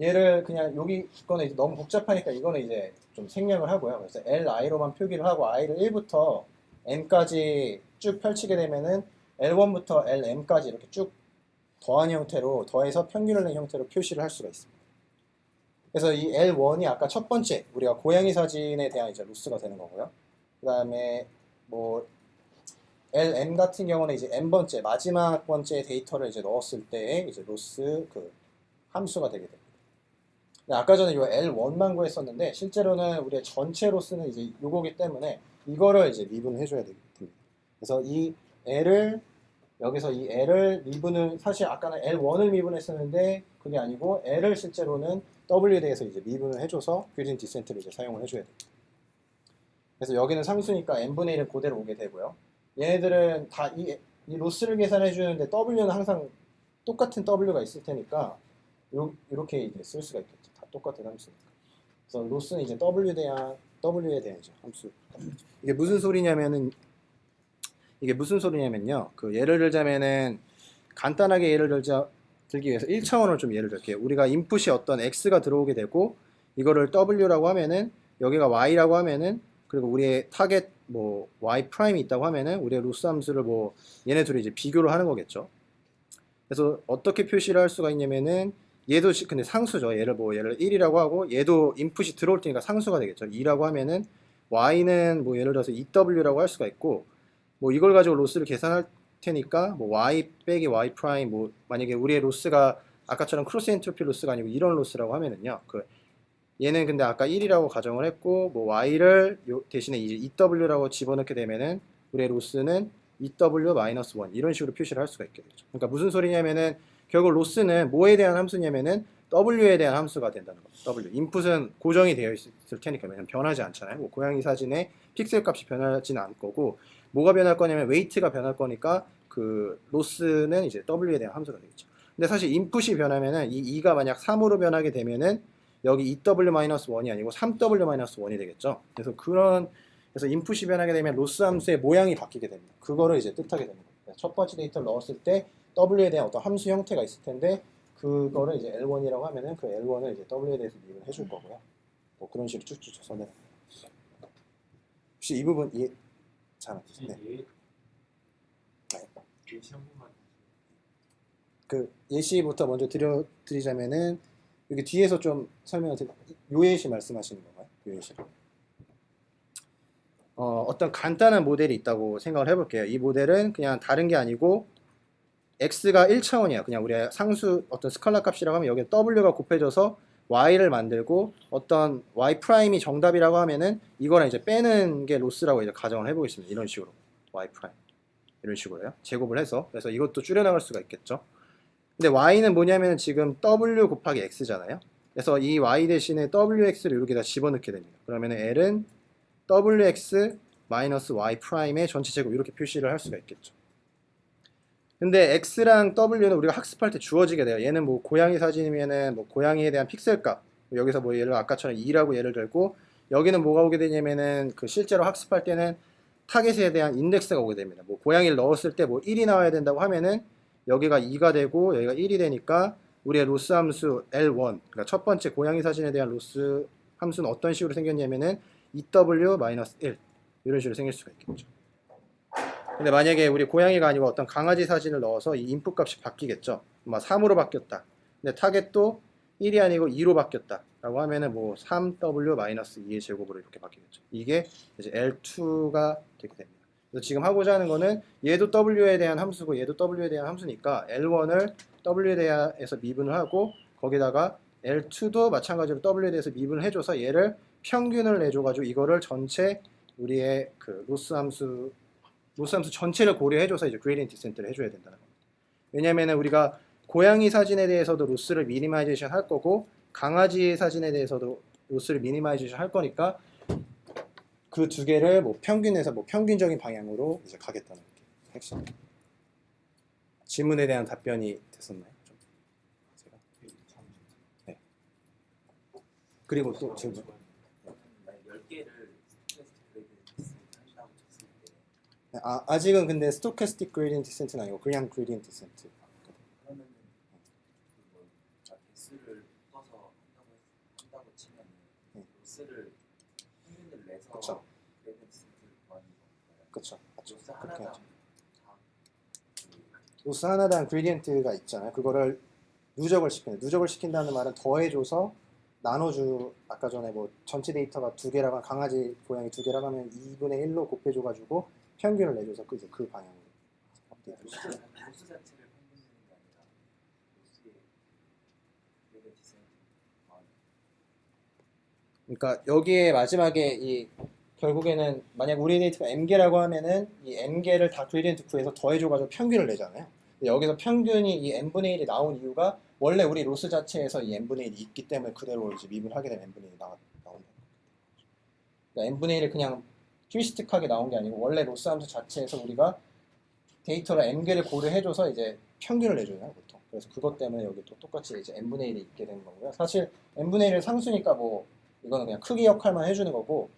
얘를 그냥 여기 거는 이제 너무 복잡하니까 이거는 이제 좀 생략을 하고요. 그래서 li로만 표기를 하고 i를 1부터 m까지 쭉 펼치게 되면은 L1부터 LM까지 이렇게 쭉 더한 형태로 더해서 평균을 낸 형태로 표시를 할 수가 있습니다. 그래서 이 L1이 아까 첫 번째 우리가 고양이 사진에 대한 이제 로스가 되는 거고요. 그 다음에 뭐 LM 같은 경우는 이제 M번째 마지막 번째 데이터를 이제 넣었을 때의 이제 로스 그 함수가 되게 됩니다. 아까 전에 이 L1만 구했었는데 실제로는 우리의 전체 로스는 이제 요거기 때문에 이거를 이제 미분을 해줘야 됩니다. 그래서 이 L을 여기서 이 L을 미분을 사실 아까는 L1을 미분했었는데 그게 아니고 L을 실제로는 W에 대해서 이제 미분을 해줘서 그레디언트 디센트를 이제 사용을 해줘야 됩니다. 그래서 여기는 상수니까 n분의 1은 그대로 오게 되고요. 얘네들은 다 이 로스를 계산해 주는데 W는 항상 똑같은 W가 있을 테니까 이렇게 이제 쓸 수가 있겠죠. 다 똑같은 함수니까. 그래서 로스는 이제 W에 대한 이제 함수. 이게 무슨 소리냐면요. 그 예를 들자면은 간단하게 예를 들기 위해서 1차원을 좀 예를 들게요. 우리가 인풋이 어떤 X가 들어오게 되고 이거를 W라고 하면은 여기가 Y라고 하면은 그리고 우리의 타겟 뭐 Y 프라임이 있다고 하면은 우리의 로스 함수를 뭐 얘네 둘이 이제 비교를 하는 거겠죠. 그래서 어떻게 표시를 할 수가 있냐면은 얘도 근데 상수죠. 예를 1이라고 하고 얘도 인풋이 들어올 테니까 상수가 되겠죠. 2라고 하면은 y는 뭐 예를 들어서 EW라고 할 수가 있고 뭐 이걸 가지고 로스를 계산할 테니까 뭐 y 빼기 y 프라임 뭐 만약에 우리의 로스가 아까처럼 크로스 엔트로피 로스가 아니고 이런 로스라고 하면은요. 그 얘는 근데 아까 1이라고 가정을 했고 뭐 y를 대신에 이제 EW라고 집어넣게 되면은 우리의 로스는 EW-1 이런 식으로 표시를 할 수가 있게 되죠. 그러니까 무슨 소리냐면은 결국 로스는 뭐에 대한 함수냐면은 W에 대한 함수가 된다는 겁니다. W. 인풋은 고정이 되어 있을 테니까 왜냐면 변하지 않잖아요. 뭐 고양이 사진의 픽셀 값이 변하지는 않을 거고 뭐가 변할 거냐면 웨이트가 변할 거니까 그 로스는 이제 W에 대한 함수가 되겠죠. 근데 사실 인풋이 변하면은 이 2가 만약 3으로 변하게 되면은 여기 EW-1이 아니고 3W-1이 되겠죠. 그래서 인풋이 변하게 되면 로스 함수의 모양이 바뀌게 됩니다. 그거를 이제 뜻하게 되는 겁니다. 첫 번째 데이터를 넣었을 때 W에 대한 어떤 함수 형태가 있을 텐데 그거를 이제 L1이라고 하면은 그 L1을 이제 W에 대해서 미분을 해줄 거고요. 뭐 그런 식으로 쭉쭉 써내는 거예요. 혹시 이 부분 이해 잘 안 되시죠? 네. 예시 한 번만. 그 예시부터 먼저 드리자면은 여기 뒤에서 좀 설명을 요 예시 말씀하시는 건가요? 요 예시. 어떤 간단한 모델이 있다고 생각을 해볼게요. 이 모델은 그냥 다른 게 아니고 x가 1차원이야. 그냥 우리가 상수 어떤 스칼라 값이라고 하면 여기 w가 곱해져서 y를 만들고 어떤 y 프라임이 정답이라고 하면은 이거랑 이제 빼는 게 로스라고 이제 가정을 해보겠습니다. 이런 식으로 y 프라임 이런 식으로요. 제곱을 해서 그래서 이것도 줄여나갈 수가 있겠죠. 근데 y는 뭐냐면 지금 w 곱하기 x잖아요. 그래서 이 y 대신에 wx를 여기다 집어넣게 됩니다. 그러면 l은 wx 마이너스 y 프라임의 전체 제곱 이렇게 표시를 할 수가 있겠죠. 근데 x랑 w는 우리가 학습할 때 주어지게 돼요. 얘는 뭐 고양이 사진이면은 뭐 고양이에 대한 픽셀 값 여기서 뭐 예를 아까처럼 2라고 예를 들고 여기는 뭐가 오게 되냐면은 그 실제로 학습할 때는 타겟에 대한 인덱스가 오게 됩니다. 뭐 고양이를 넣었을 때 뭐 1이 나와야 된다고 하면은 여기가 2가 되고 여기가 1이 되니까 우리의 로스 함수 L1 그러니까 첫 번째 고양이 사진에 대한 로스 함수는 어떤 식으로 생겼냐면은 EW-1 이런 식으로 생길 수가 있겠죠. 근데 만약에 우리 고양이가 아니고 어떤 강아지 사진을 넣어서 이 인풋 값이 바뀌겠죠. 막 3으로 바뀌었다. 근데 타겟도 1이 아니고 2로 바뀌었다. 라고 하면은 뭐 3W-2의 제곱으로 이렇게 바뀌겠죠. 이게 이제 L2가 되게 됩니다. 그래서 지금 하고자 하는 거는 얘도 W에 대한 함수고 얘도 W에 대한 함수니까 L1을 W에 대해서 미분을 하고 거기다가 L2도 마찬가지로 W에 대해서 미분을 해줘서 얘를 평균을 내줘가지고 이거를 전체 우리의 그 로스 함수 전체를 고려해줘서 이제 그레디언트 디센트를 해줘야 된다는 겁니다. 왜냐하면 우리가 고양이 사진에 대해서도 로스를 미니마이제이션 할 거고 강아지 사진에 대해서도 로스를 미니마이제이션 할 거니까 그 두 개를 뭐 평균에서 뭐 평균적인 방향으로 이제 가겠다는 게 핵심. 질문에 대한 답변이 됐었나요? 좀 제가. 네. 그리고 또 질문. 아직은 근데 스토캐스틱 그레디언트 디센트는 아니고 그냥 그레디언트 디센트. 그러면은 뭐 개수를 묶어서 한다고 치면 로스를 평균을 내서 그쵸. 그레디언트 디센트를 구하는 건가요? 그렇죠. 로스 하나당 로스 하나당 그레디언트가 있잖아요. 그거를 누적을 시키는. 누적을 시킨다는 말은 더해줘서 나눠주. 아까 전에 뭐 전체 데이터가 두 개라고 하면 강아지, 고양이 두 개라고 하면 2분의 1로 곱해줘가지고 평균을 내줘서 그 방향으로 업데이트 시켜요. 로스 자체를 평균 내는 게 아니라 로스의 그레디언트 디센트 구하는. 그러니까 여기에 마지막에 이 결국에는 만약 우리 데이터가 m개라고 하면은 이 m개를 다 그레디언트 구해서 더해줘가지고 평균을 내잖아요. 여기서 평균이 이 n분의 1이 나온 이유가 원래 우리 로스 자체에서 이 n분의 1이 있기 때문에 그대로 이제 미분하게 되면 n분의 1이 나온다. 그러니까 n분의 1이 그냥 휴리스틱하게 나온 게 아니고 원래 로스 함수 자체에서 우리가 데이터를 m개를 고려해줘서 이제 평균을 내줘요 보통. 그래서 그것 때문에 여기 또 똑같이 이제 n분의 1이 있게 되는 거고요. 사실 n분의 1은 상수니까 뭐 이거는 그냥 크기 역할만 해주는 거고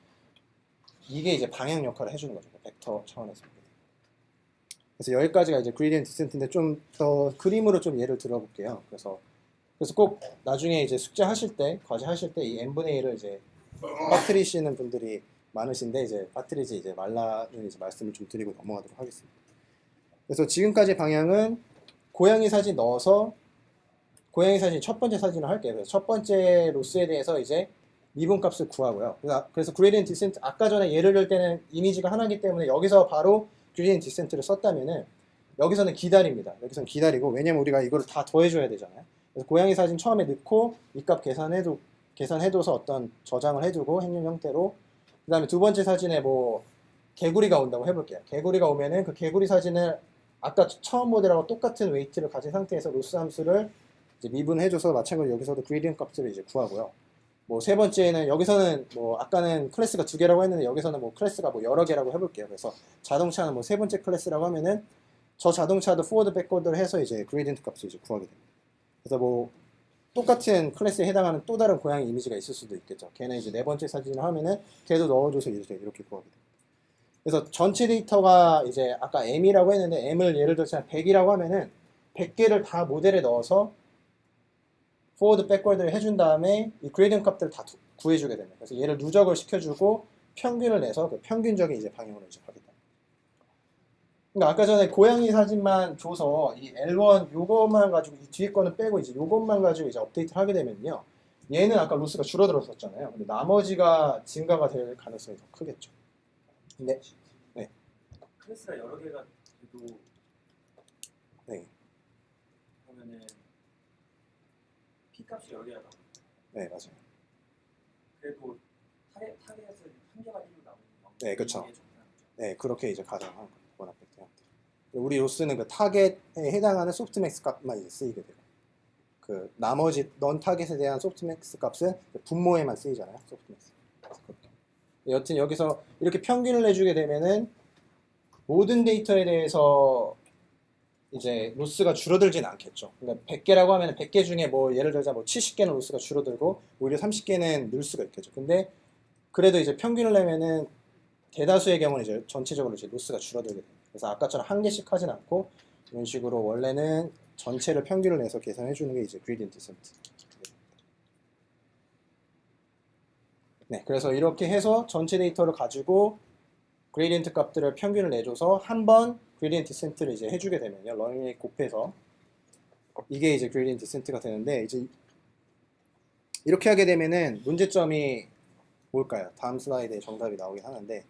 이게 이제 방향 역할을 해주는 거죠. 벡터 차원에서. 그래서 여기까지가 이제 그레디언트 디센트인데 좀 더 그림으로 좀 예를 들어볼게요. 그래서 꼭 나중에 이제 숙제 하실 때, 과제 하실 때 이 n분의 1을 이제 빠뜨리시는 분들이 많으신데 이제 빠뜨리지 이제 말라는 이제 말씀을 좀 드리고 넘어가도록 하겠습니다. 그래서 지금까지 방향은 고양이 사진 넣어서 고양이 사진 첫 번째 사진을 할게요. 그래서 첫 번째 로스에 대해서 이제 미분값을 구하고요. 그래서 그레디언트 디센트 아까 전에 예를 들 때는 이미지가 하나이기 때문에 여기서 바로 그레디언트 디센트를 썼다면은 여기서는 기다립니다. 여기서는 기다리고 왜냐면 우리가 이거를 다 더해줘야 되잖아요. 그래서 고양이 사진 처음에 넣고 이 값 계산해둬서 어떤 저장을 해두고 행렬 형태로 그 다음에 두 번째 사진에 뭐 개구리가 온다고 해볼게요. 개구리가 오면은 그 개구리 사진을 아까 처음 모델하고 똑같은 웨이트를 가진 상태에서 로스 함수를 이제 미분해줘서 마찬가지로 여기서도 그레디언트 값을 이제 구하고요. 뭐 세 번째는 여기서는 뭐 아까는 클래스가 두 개라고 했는데 여기서는 뭐 클래스가 뭐 여러 개라고 해볼게요. 그래서 자동차는 뭐 세 번째 클래스라고 하면은 저 자동차도 포워드 백워드를 해서 이제 그레디언트 값을 이제 구하게 됩니다. 그래서 뭐 똑같은 클래스에 해당하는 또 다른 고양이 이미지가 있을 수도 있겠죠. 걔는 이제 네 번째 사진을 하면은 걔도 넣어줘서 이렇게 구하게 됩니다. 그래서 전체 데이터가 이제 아까 M이라고 했는데 M을 예를 들어서 100이라고 하면은 100개를 다 모델에 넣어서 포워드 백워드를 해준 다음에 이 그레디언트 값들을 다 구해주게 됩니다. 그래서 얘를 누적을 시켜주고 평균을 내서 그 평균적인 이제 방향으로 이제 가겠다. 그러니까 아까 전에 고양이 사진만 줘서 이 L1 요것만 가지고 이 뒤에 거는 빼고 이제 요것만 가지고 이제 업데이트를 하게 되면요. 얘는 아까 로스가 줄어들었었잖아요. 근데 나머지가 증가가 될 가능성이 더 크겠죠. 근데 네. 클래스가 여러 개가 돼도 네. 그러면은 P 값이 여러 개가 나오고 네, 맞아요. 그래도 타겟에서 한 개가 1로 나오는 거. 네, 그쵸. 이게 좋다는 거죠. 네, 그렇게 이제 가정한 거예요. 워낙 벡터 형태. 우리 로스는 그 타겟에 해당하는 소프트맥스 값만 이제 쓰이게 돼요. 그 나머지 넌 타겟에 대한 소프트맥스 값은 분모에만 쓰이잖아요. 소프트맥스. 여튼 여기서 이렇게 평균을 내주게 되면은 모든 데이터에 대해서 이제 로스가 줄어들진 않겠죠. 그러니까 100개라고 하면 100개 중에 뭐 예를 들자 뭐 70개는 로스가 줄어들고 오히려 30개는 늘 수가 있겠죠. 근데 그래도 이제 평균을 내면은 대다수의 경우는 이제 전체적으로 이제 로스가 줄어들게 됩니다. 그래서 아까처럼 한 개씩 하진 않고 이런 식으로 원래는 전체를 평균을 내서 계산해 주는 게 이제 그레디언트 디센트. 네, 그래서 이렇게 해서 전체 데이터를 가지고 그레디언트 값들을 평균을 내줘서 한번 그레디언트 디센트를 이제 해주게 되면요, 러닝 곱해서 이게 이제 그레디언트 디센트가 되는데 이제 이렇게 하게 되면은 문제점이 뭘까요? 다음 슬라이드에 정답이 나오긴 하는데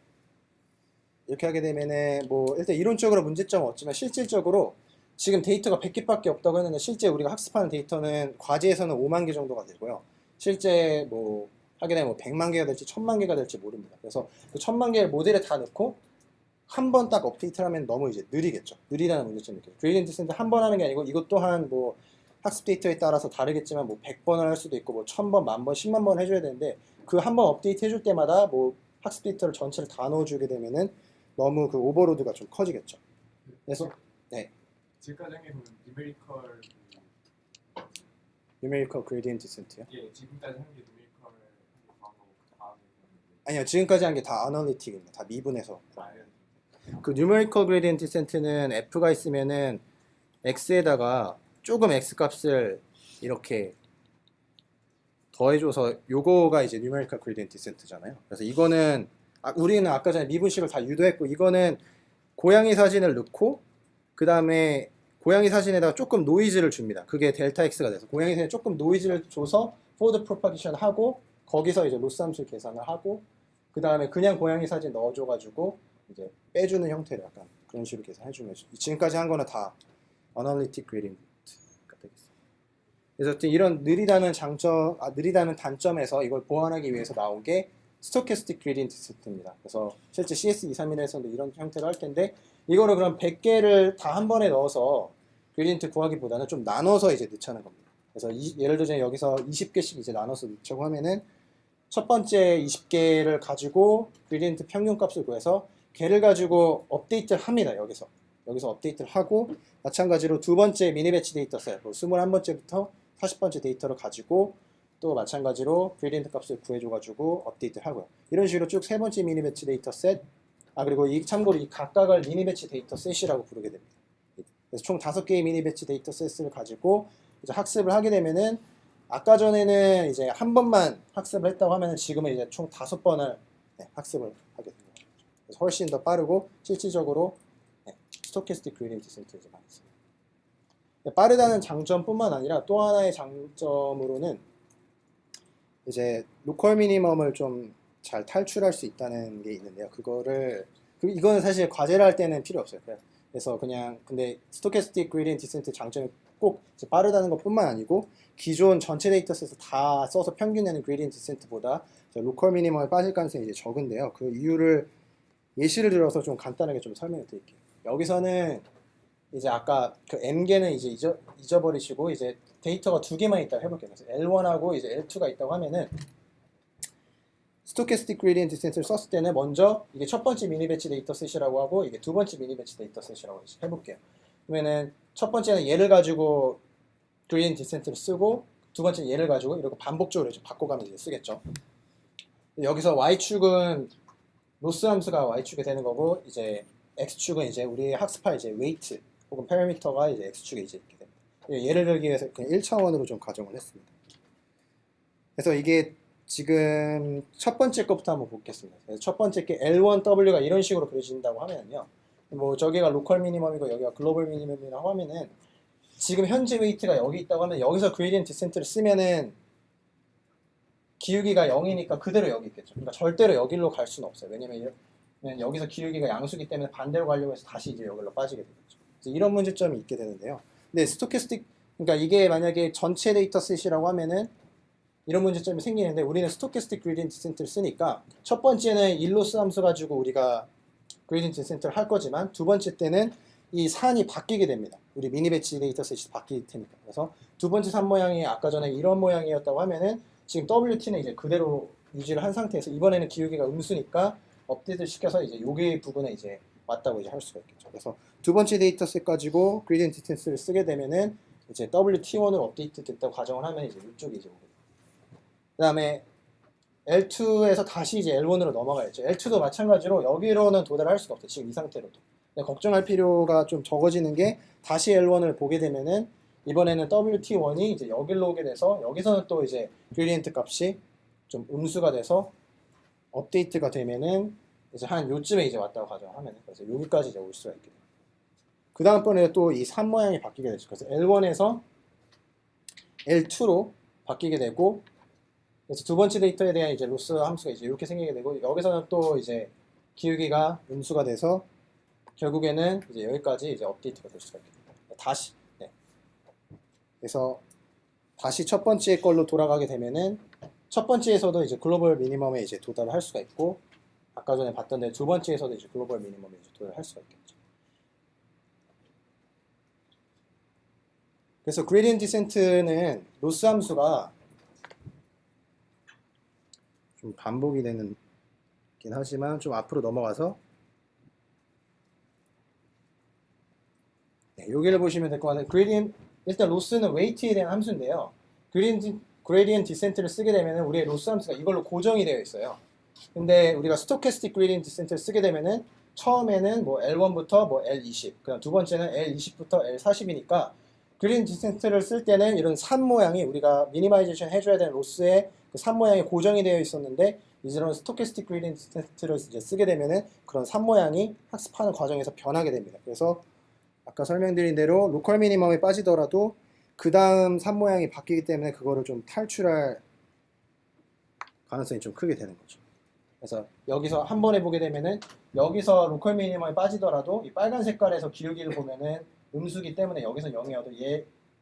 이렇게 하게 되면은 뭐 일단 이론적으로 문제점은 없지만 실질적으로 지금 데이터가 100개밖에 없다고 했는데 실제 우리가 학습하는 데이터는 과제에서는 5만 개 정도가 되고요. 실제 뭐 하게 되면 뭐 100만 개가 될지 1000만 개가 될지 모릅니다. 그래서 그 1000만 개를 모델에 다 넣고 한 번 딱 업데이트를 하면 너무 이제 느리겠죠. 느리다는 문제점이 있겠죠. 그레디언트 디센트 한 번 하는 게 아니고 이것 또한 뭐 학습 데이터에 따라서 다르겠지만 뭐 100번을 할 수도 있고 뭐 1000번, 10,000번, 10만 번 해줘야 되는데 그 한 번 업데이트 해줄 때마다 뭐 학습 데이터를 전체를 다 넣어주게 되면은 너무 그 오버로드가 좀 커지겠죠. 그래서 네, 지금까지 한 게 보면 뉴메리컬 numerical gradient descent요? 예 지금까지 한 게 뉴메리컬 구한 거고 그 다음에 아니요, 지금까지 한 게 다 아널리틱입니다. 다 미분해서. 아예 그 numerical gradient descent는 f가 있으면은 x에다가 조금 x 값을 이렇게 더해줘서 요거가 이제 numerical gradient descent잖아요. 그래서 이거는 우리는 아까 전에 미분식을 다 유도했고 이거는 고양이 사진을 넣고 그 다음에 고양이 사진에다가 조금 노이즈를 줍니다. 그게 델타 x가 돼서 고양이 사진에 조금 노이즈를 줘서 포워드 프로파게이션 하고 거기서 이제 로스 함수 계산을 하고 그 다음에 그냥 고양이 사진 넣어줘가지고 이제 빼주는 형태로 약간 그런 식으로 계산해주면 지금까지 한 거는 다 Analytic Gradient가 되겠어요. 그래서 이런 느리다는 느리다는 단점에서 이걸 보완하기 위해서 나온 게 Stochastic Gradient Descent입니다. 그래서 실제 CS231에서도 이런 형태로 할 텐데 이거를 그럼 100개를 다 한 번에 넣어서 그레디언트 구하기보다는 좀 나눠서 이제 넣자는 겁니다. 그래서 예를 들어 여기서 20개씩 이제 나눠서 넣자고 하면은 첫 번째 20개를 가지고 그레디언트 평균 값을 구해서 걔를 가지고 업데이트를 합니다. 여기서 업데이트를 하고 마찬가지로 두 번째 미니 배치 데이터셋 21번째부터 40번째 데이터를 가지고 또 마찬가지로 그레디언트 값을 구해줘가지고 업데이트를 하고요. 이런 식으로 쭉 세 번째 미니 배치 데이터셋 그리고 참고로 이 각각을 미니 배치 데이터셋이라고 부르게 됩니다. 그래서 총 5개의 미니 배치 데이터셋을 가지고 이제 학습을 하게 되면은 아까 전에는 이제 한 번만 학습을 했다고 하면은 지금은 이제 총 5번을 학습을 하게 됩니다. 그래서 훨씬 더 빠르고 실질적으로 스토캐스틱 그레디언트 디센트를 많이 씁니다. 빠르다는 장점뿐만 아니라 또 하나의 장점으로는 이제 로컬 미니멈을 좀 잘 탈출할 수 있다는 게 있는데요. 이거는 사실 과제를 할 때는 필요 없어요. 그래서 그냥 근데 스토캐스틱 그레디언트 디센트 장점이 꼭 이제 빠르다는 것뿐만 아니고 기존 전체 데이터셋에서 다 써서 평균 내는 그레디언트 디센트보다 로컬 미니멈에 빠질 가능성이 이제 적은데요. 그 이유를 예시를 들어서 좀 간단하게 좀 설명을 드릴게요. 여기서는 이제 아까 그 m개는 이제 잊어버리시고 이제 데이터가 두 개만 있다고 해볼게요. 그래서 L1하고 이제 L2가 있다고 하면은 스토캐스틱 그레디언트 디센트를 썼을 때는 먼저 이게 첫 번째 미니 배치 데이터셋이라고 하고 이게 두 번째 미니 배치 데이터셋이라고 해볼게요. 그러면은 첫 번째는 얘를 가지고 그레디언트 디센트를 쓰고 두 번째는 얘를 가지고 이렇게 반복적으로 이제 바꿔가면서 이제 쓰겠죠. 여기서 y축은 로스 함수가 y축이 되는 거고 이제 x축은 이제 우리 학습할 이제 웨이트 혹은 파라미터가 이제 x축에 이제 있게 됩니다. 예를 들기 위해서 그냥 1차원으로 좀 가정을 했습니다. 그래서 이게 지금 첫 번째 것부터 한번 보겠습니다. 첫 번째 게 L1W가 이런 식으로 그려진다고 하면요. 뭐 저기가 로컬 미니멈이고 여기가 글로벌 미니멈이라고 하면은 지금 현재 웨이트가 여기 있다고 하면 여기서 그레디언트 디센트를 쓰면은 기울기가 0이니까 그대로 여기 있겠죠. 그러니까 절대로 여기로 갈 수는 없어요. 왜냐면 여기서 기울기가 양수기 때문에 반대로 가려고 해서 다시 이제 여기로 빠지게 되겠죠. 그래서 이런 문제점이 있게 되는데요. 근데 스토캐스틱 그러니까 이게 만약에 전체 데이터셋이라고 하면은 이런 문제점이 생기는데 우리는 스토캐스틱 그레디언트 디센트를 쓰니까 첫 번째는 일로스 함수 가지고 우리가 그레디언트 디센트를 할 거지만 두 번째 때는 이 산이 바뀌게 됩니다. 우리 미니 배치 데이터셋이 바뀔 테니까. 그래서 두 번째 산 모양이 아까 전에 이런 모양이었다고 하면은 지금 WT는 이제 그대로 유지를 한 상태에서 이번에는 기울기가 음수니까 업데이트 시켜서 이제 여기 부분에 이제 맞다고 이제 할 수가 있겠죠. 그래서 두 번째 데이터셋 가지고 그레디언트 디센트를 쓰게 되면은 이제 WT1으로 업데이트 됐다고 가정을 하면 이제 이쪽이 이제 오게 돼요. 그 다음에 L2에서 다시 이제 L1으로 넘어가야죠. L2도 마찬가지로 여기로는 도달할 수가 없어요. 지금 이 상태로도. 근데 걱정할 필요가 좀 적어지는 게 다시 L1을 보게 되면은 이번에는 WT1이 이제 여기로 오게 돼서 여기서는 또 이제 그레디언트 값이 좀 음수가 돼서 업데이트가 되면은 이제 한 요쯤에 이제 왔다고 가정하면 그래서 여기까지 이제 올 수가 있게 돼요. 그 다음번에 또 이 산 모양이 바뀌게 되죠. 그래서 L1에서 L2로 바뀌게 되고 그래서 두 번째 데이터에 대한 이제 로스 함수가 이제 이렇게 생기게 되고 여기서는 또 이제 기울기가 음수가 돼서 결국에는 이제 여기까지 이제 업데이트가 될 수가 있게 됩니다. 다시 그래서 다시 첫 번째 걸로 돌아가게 되면은 첫 번째에서도 이제 글로벌 미니멈에 이제 도달을 할 수가 있고 아까 전에 봤던 데 두 번째에서도 이제 글로벌 미니멈에 이제 도달을 할 수가 있겠죠. 그래서 그레디언트 디센트는 로스 함수가 좀 반복이 되는 긴 하지만 좀 앞으로 넘어가서 여기를 보시면 될 것 같아요. 일단 로스는 웨이트에 대한 함수인데요. 그레디언트 디센트를 쓰게 되면 우리의 로스 함수가 이걸로 고정이 되어 있어요. 근데 우리가 스토캐스틱 그레디언트 디센트를 쓰게 되면은 처음에는 뭐 L1부터 뭐 L20, 그다음 두 번째는 L20부터 L40이니까 그레디언트 디센트를 쓸 때는 이런 산 모양이 우리가 미니마이제이션 해줘야 되는 로스의 그 산 모양이 고정이 되어 있었는데 이제는 스토캐스틱 그레디언트 디센트를 이제 쓰게 되면은 그런 산 모양이 학습하는 과정에서 변하게 됩니다. 그래서 아까 설명드린 대로 로컬 미니멈에 빠지더라도 그 다음 산 모양이 바뀌기 때문에 그거를 좀 탈출할 가능성이 좀 크게 되는 거죠. 그래서 여기서 한 번 해보게 되면은 여기서 로컬 미니멈에 빠지더라도 이 빨간 색깔에서 기울기를 보면은 음수기 때문에 여기서 0이어도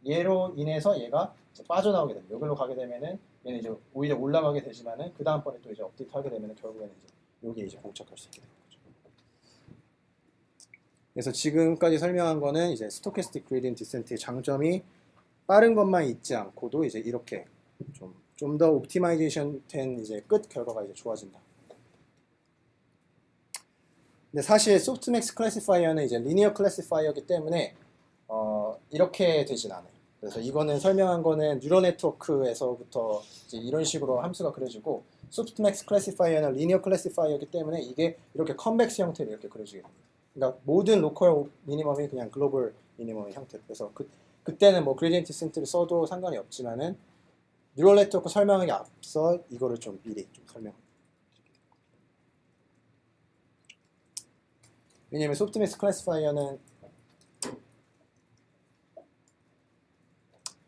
얘로 인해서 얘가 이제 빠져나오게 됩니다. 여기로 가게 되면은 얘는 이제 오히려 올라가게 되지만은 그 다음번에 또 이제 업데이트 하게 되면은 결국에는 이제 여기에 이제 봉착할 수 있게 되는 거죠. 그래서 지금까지 설명한 거는 이제 스토캐스틱 그레디언트 디센트의 장점이 빠른 것만 있지 않고도 이제 이렇게 좀 더 옵티마이제이션 된 이제 끝 결과가 이제 좋아진다. 근데 사실 소프트맥스 클래시파이어는 이제 리니어 클래시파이어이기 때문에 이렇게 되진 않아요. 그래서 이거는 설명한 거는 뉴럴 네트워크에서부터 이제 이런 식으로 함수가 그려지고 소프트맥스 클래시파이어는 리니어 클래시파이어이기 때문에 이게 이렇게 컨벡스 형태로 이렇게 그려지게 됩니다. 그러니까 모든 로컬 미니멈이 그냥 글로벌 미니멈의 형태로. 그래서 그때는 뭐 그레디언트 디센트를 써도 상관이 없지만은 뉴럴 네트워크 설명하기 앞서 이거를 좀 미리 좀 설명드릴게요. 왜냐면 소프트맥스 클래시파이어는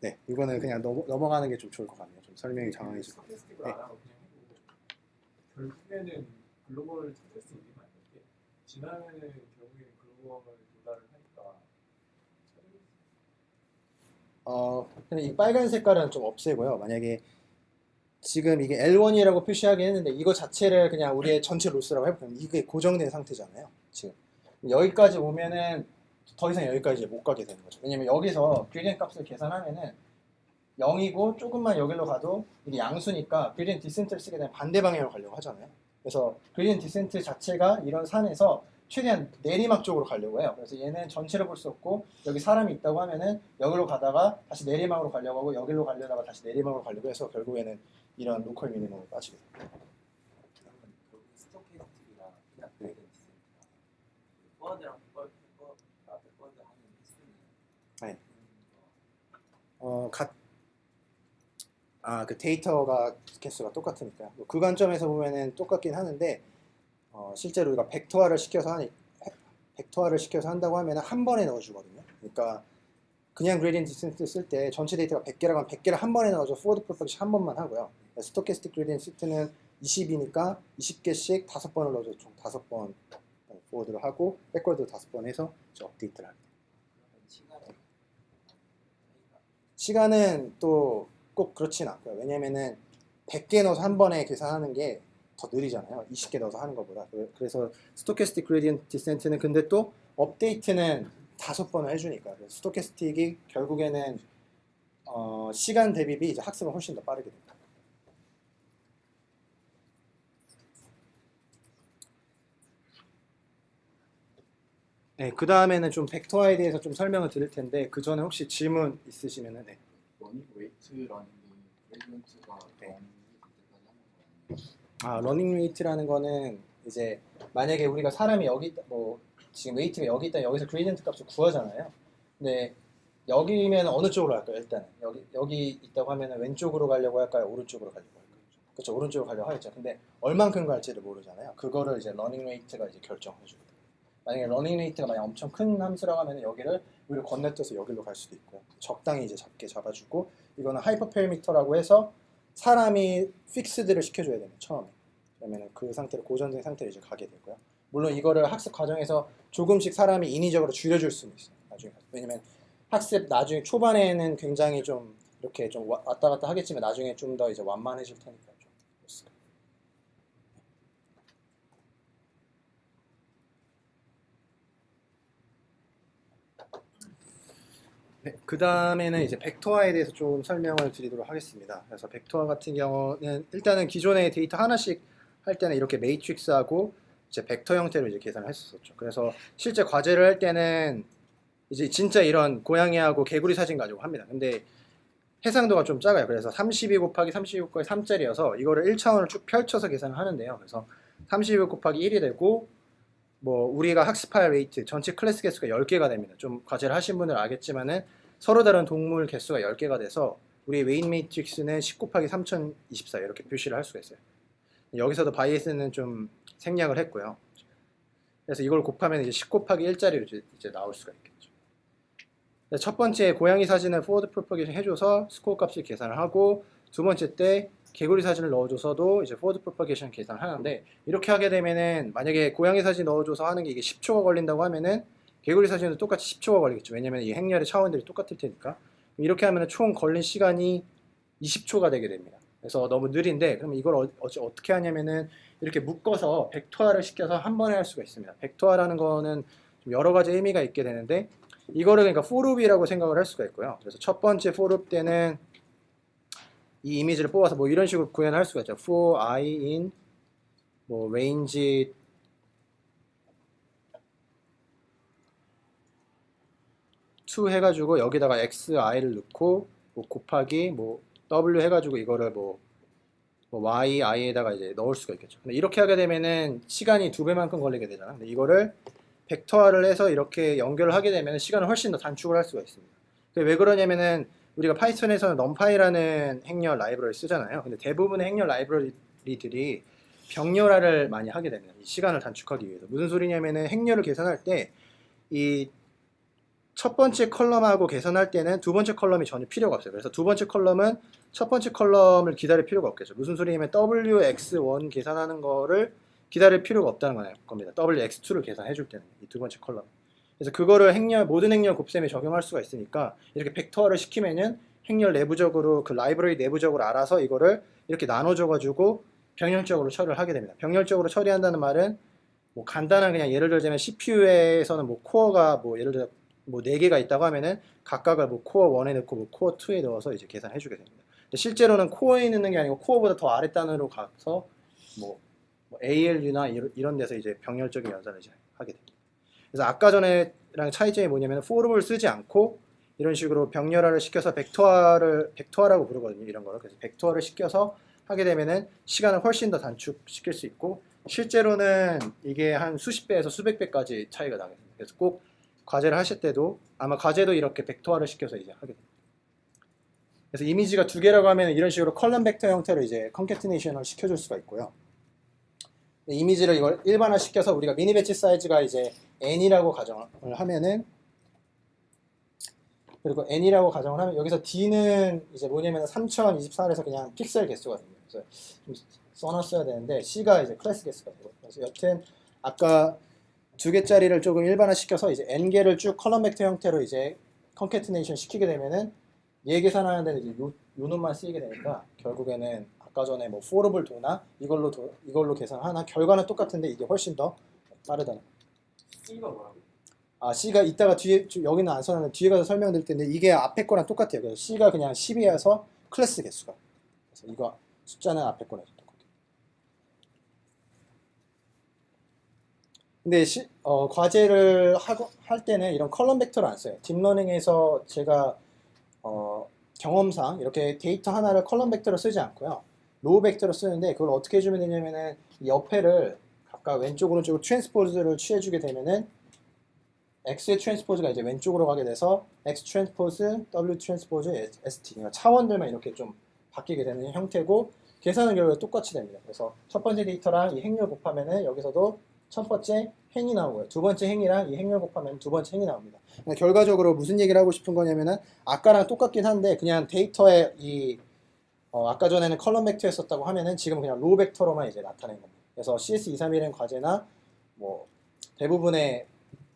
네, 이거는 그냥 넘어가는 게 좀 좋을 것 같네요. 좀 설명이 장황해지고. 스태티스틱을 네. 안 하고 그냥 해도 결국에는 글로벌을 찾을 수 있는 거 아니에요? 지나면은 결국에는 글로벌을 도달을 하니까 찾을 근데 이 빨간 색깔은 좀 없애고요. 만약에 지금 이게 L1이라고 표시하긴 했는데 이거 자체를 그냥 우리의 전체 로스라고 해보면 이게 고정된 상태잖아요. 지금 여기까지 오면은 더 이상 여기까지 못 가게 되는 거죠. 왜냐면 여기서 그레디언트 값을 계산하면은 0이고 조금만 여기로 가도 이게 양수니까 그레디언트 디센트를 쓰게 되면 반대 방향으로 가려고 하잖아요. 그래서 그레디언트 디센트 자체가 이런 산에서 최대한 내리막 쪽으로 가려고 해요. 그래서 얘는 전체를 볼 수 없고 여기 사람이 있다고 하면은 여기로 가다가 다시 내리막으로 가려고 하고 여기로 가려다가 다시 내리막으로 가려고 해서 결국에는 이런 로컬 미니멈을 빠지게 돼요. 그러면 결국 스토캐스틱이랑 그냥 네. 그레이던트 디센트랑 포워드랑 백워드 하는 횟수는 네. 그런 거 그 데이터가 개수가 똑같으니까 그 관점에서 보면은 똑같긴 하는데 실제로 우리가 벡터화를 시켜서 한다고 하면 한 번에 넣어주거든요. 그러니까 그냥 그레디언트 디센트 쓸 때 전체 데이터가 100개라고 하면 100개를 한 번에 넣어줘 포워드 프로퍼게이션 한 번만 하고요. 스토캐스틱 그레디언트 디센트는 20이니까 20개씩 5번을 넣어줘 총 5번 포워드를 하고 백워드 5번 해서 이제 업데이트를 합니다. 그러면 시간에 차이가 시간은 또 꼭 그렇진 않고요. 왜냐면은 100개 넣어서 한 번에 계산하는 게 더 느리잖아요. 20개 넣어서 하는 것보다. 그래서 스토캐스틱 그레디언트 디센트는 근데 또 업데이트는 5번을 해주니까 스토캐스틱이 결국에는 시간 대비비 이제 학습은 훨씬 더 빠르게 됩니다. 네, 그 다음에는 좀 벡터화에 대해서 좀 설명을 드릴 텐데 그 전에 혹시 질문 있으시면은 네. 러닝 웨이트라는 게 그레디언트가 네. 0이 될 때까지 하는 거예요. 러닝 웨이트라는 거는 이제 만약에 우리가 사람이 여기 있다, 뭐 지금 웨이트가 여기 있다 여기서 그레디언트 값을 구하잖아요. 근데 여기면 어느 쪽으로 할까요? 일단은 여기 있다고 하면은 왼쪽으로 가려고 할까요? 오른쪽으로 가려고 할까요? 그렇죠. 오른쪽으로 가려고 하겠죠. 근데 얼만큼 갈지를 모르잖아요. 그거를 이제 러닝 웨이트가 이제 결정해주거든요. 만약에 러닝 웨이트가 만약 엄청 큰 함수라고 하면 여기를 오히려 건너뛰어서 여기로 갈 수도 있고요. 적당히 이제 작게 잡아주고 이거는 하이퍼 페리미터라고 해서 사람이 픽스드를 시켜줘야 되는 처음에 그러면 그 상태로 고정된 상태로 이제 가게 되고요. 물론 이거를 학습 과정에서 조금씩 사람이 인위적으로 줄여줄 수는 있어요. 나중에 왜냐면 학습 나중에 초반에는 굉장히 좀 이렇게 좀 왔다 갔다 하겠지만 나중에 좀 더 이제 완만해질 테니까 좀 그렇습니다. 네, 그 다음에는 이제 벡터화에 대해서 좀 설명을 드리도록 하겠습니다. 그래서 벡터화 같은 경우는 일단은 기존의 데이터 하나씩 할 때는 이렇게 매트릭스하고 이제 벡터 형태로 이제 계산을 했었죠. 그래서 실제 과제를 할 때는 이제 진짜 이런 고양이하고 개구리 사진 가지고 합니다. 근데 해상도가 좀 작아요. 그래서 32 곱하기 32 곱하기 3짜리여서 이거를 1차원을 쭉 펼쳐서 계산을 하는데요. 그래서 32 곱하기 1이 되고 뭐 우리가 학습할 웨이트 전체 클래스 개수가 10개가 됩니다. 좀 과제를 하신 분들 알겠지만은 서로 다른 동물 개수가 10개가 돼서 우리 웨인 매트릭스는 10 곱하기 3024 이렇게 표시를 할 수가 있어요. 여기서도 바이애스는 좀 생략을 했고요. 그래서 이걸 곱하면 이제 10 곱하기 1짜리로 이제 나올 수가 있겠죠. 첫 번째 고양이 사진을 포워드 프로퍼게이션 해줘서 스코어 값을 계산을 하고 두 번째 때 개구리 사진을 넣어줘서도 이제 포워드 프로퍼게이션 계산을 하는데 이렇게 하게 되면은 만약에 고양이 사진 넣어줘서 하는 게 이게 10초가 걸린다고 하면은 개구리 사진도 똑같이 10초가 걸리겠죠. 왜냐면 이 행렬의 차원들이 똑같을 테니까. 이렇게 하면은 총 걸린 시간이 20초가 되게 됩니다. 그래서 너무 느린데 그럼 이걸 어떻게 하냐면은 이렇게 묶어서 벡터화를 시켜서 한 번에 할 수가 있습니다. 벡터화라는 거는 좀 여러 가지 의미가 있게 되는데 이거를 그러니까 포룹이라고 생각을 할 수가 있고요. 그래서 첫 번째 포룹 때는 이 이미지를 뽑아서 뭐 이런 식으로 구현을 할 수가 있죠. for i in 뭐 range 2 해가지고 여기다가 xi를 넣고 뭐 곱하기 뭐 w 해가지고 이거를 뭐 yi에다가 이제 넣을 수가 있겠죠. 근데 이렇게 하게 되면은 시간이 2배만큼 걸리게 되잖아. 근데 이거를 벡터화를 해서 이렇게 연결을 하게 되면 시간을 훨씬 더 단축을 할 수가 있습니다. 왜 그러냐면은 우리가 파이썬에서는 numpy라는 행렬 라이브러리를 쓰잖아요. 근데 대부분의 행렬 라이브러리들이 병렬화를 많이 하게 됩니다. 이 시간을 단축하기 위해서. 무슨 소리냐면은 행렬을 계산할 때 이 첫 번째 컬럼하고 계산할 때는 두 번째 컬럼이 전혀 필요가 없어요. 그래서 두 번째 컬럼은 첫 번째 컬럼을 기다릴 필요가 없겠죠. 무슨 소리냐면 WX1 계산하는 거를 기다릴 필요가 없다는 겁니다. WX2를 계산해 줄 때는 이 두 번째 컬럼. 그래서 그거를 모든 행렬 곱셈에 적용할 수가 있으니까 이렇게 벡터화를 시키면은 행렬 내부적으로 그 라이브러리 내부적으로 알아서 이거를 이렇게 나눠줘 가지고 병렬적으로 처리를 하게 됩니다. 병렬적으로 처리한다는 말은 뭐 간단한 그냥 예를 들자면 CPU에서는 뭐 코어가 뭐 예를 들어 뭐 4개가 있다고 하면은 각각을 뭐 코어 1에 넣고 뭐 코어 2에 넣어서 이제 계산해 주게 됩니다. 근데 실제로는 코어에 넣는 게 아니고 코어보다 더 아래 단으로 가서 뭐 ALU나 이런 데서 이제 병렬적인 연산을 이제 하게 됩니다. 그래서 아까 전에랑 차이점이 뭐냐면 for를 쓰지 않고 이런 식으로 병렬화를 시켜서 벡터화라고 부르거든요. 이런 거를. 그래서 벡터화를 시켜서 하게 되면은 시간을 훨씬 더 단축시킬 수 있고 실제로는 이게 한 수십 배에서 수백 배까지 차이가 나게 됩니다. 그래서 꼭 과제를 하실 때도 아마 과제도 이렇게 벡터화를 시켜서 이제 하게 됩니다. 그래서 이미지가 두 개라고 하면 이런 식으로 컬럼 벡터 형태로 이제 컨캐티네이션을 시켜줄 수가 있고요. 이미지를 이걸 일반화 시켜서 우리가 미니 배치 사이즈가 이제 n이라고 가정을 하면은 그리고 n이라고 가정을 하면 여기서 d는 이제 뭐냐면 3024에서 그냥 픽셀 개수거든요. 그래서 좀 써놨어야 되는데 c가 이제 클래스 개수가 되고 그래서 여튼 아까 두 개짜리를 조금 일반화 시켜서 이제 n 개를 쭉 컬럼 벡터 형태로 이제 컨캐티네이션 시키게 되면은 얘 계산하는 데는 이제 요 놈만 쓰이게 되니까 결국에는 아까 전에 뭐 for를 도나 이걸로 계산하나 결과는 똑같은데 이게 훨씬 더 빠르다는 거예요. C가 뭐라고? 아 C가 이따가 뒤에 여기는 안 써놨는데 뒤에 가서 설명드릴 텐데 이게 앞에 거랑 똑같아요. 그래서 C가 그냥 10이어서 클래스 개수가. 그래서 이거 숫자는 앞에 거랑 똑같아요. 근데 과제를 할 때는 이런 컬럼 벡터를 안 써요. 딥러닝에서 제가 경험상 이렇게 데이터 하나를 컬럼 벡터로 쓰지 않고요. 로우 벡터로 쓰는데 그걸 어떻게 해주면 되냐면은 이 옆에를 각각 왼쪽 오른쪽으로 트랜스포즈를 취해주게 되면은 X의 트랜스포즈가 이제 왼쪽으로 가게 돼서 X 트랜스포즈, W 트랜스포즈, ST 그러니까 차원들만 이렇게 좀 바뀌게 되는 형태고 계산은 결국 똑같이 됩니다. 그래서 첫 번째 데이터랑 이 행렬 곱하면은 여기서도 첫 번째 행이 나오고요. 두 번째 행이랑 이 행렬 곱하면 두 번째 행이 나옵니다. 그러니까 결과적으로 무슨 얘기를 하고 싶은 거냐면은 아까랑 똑같긴 한데 그냥 데이터에 아까 전에는 컬럼 벡터였었다고 하면은 지금 그냥 로우 벡터로만 이제 나타낸 겁니다. 그래서 CS231은 과제나 뭐 대부분의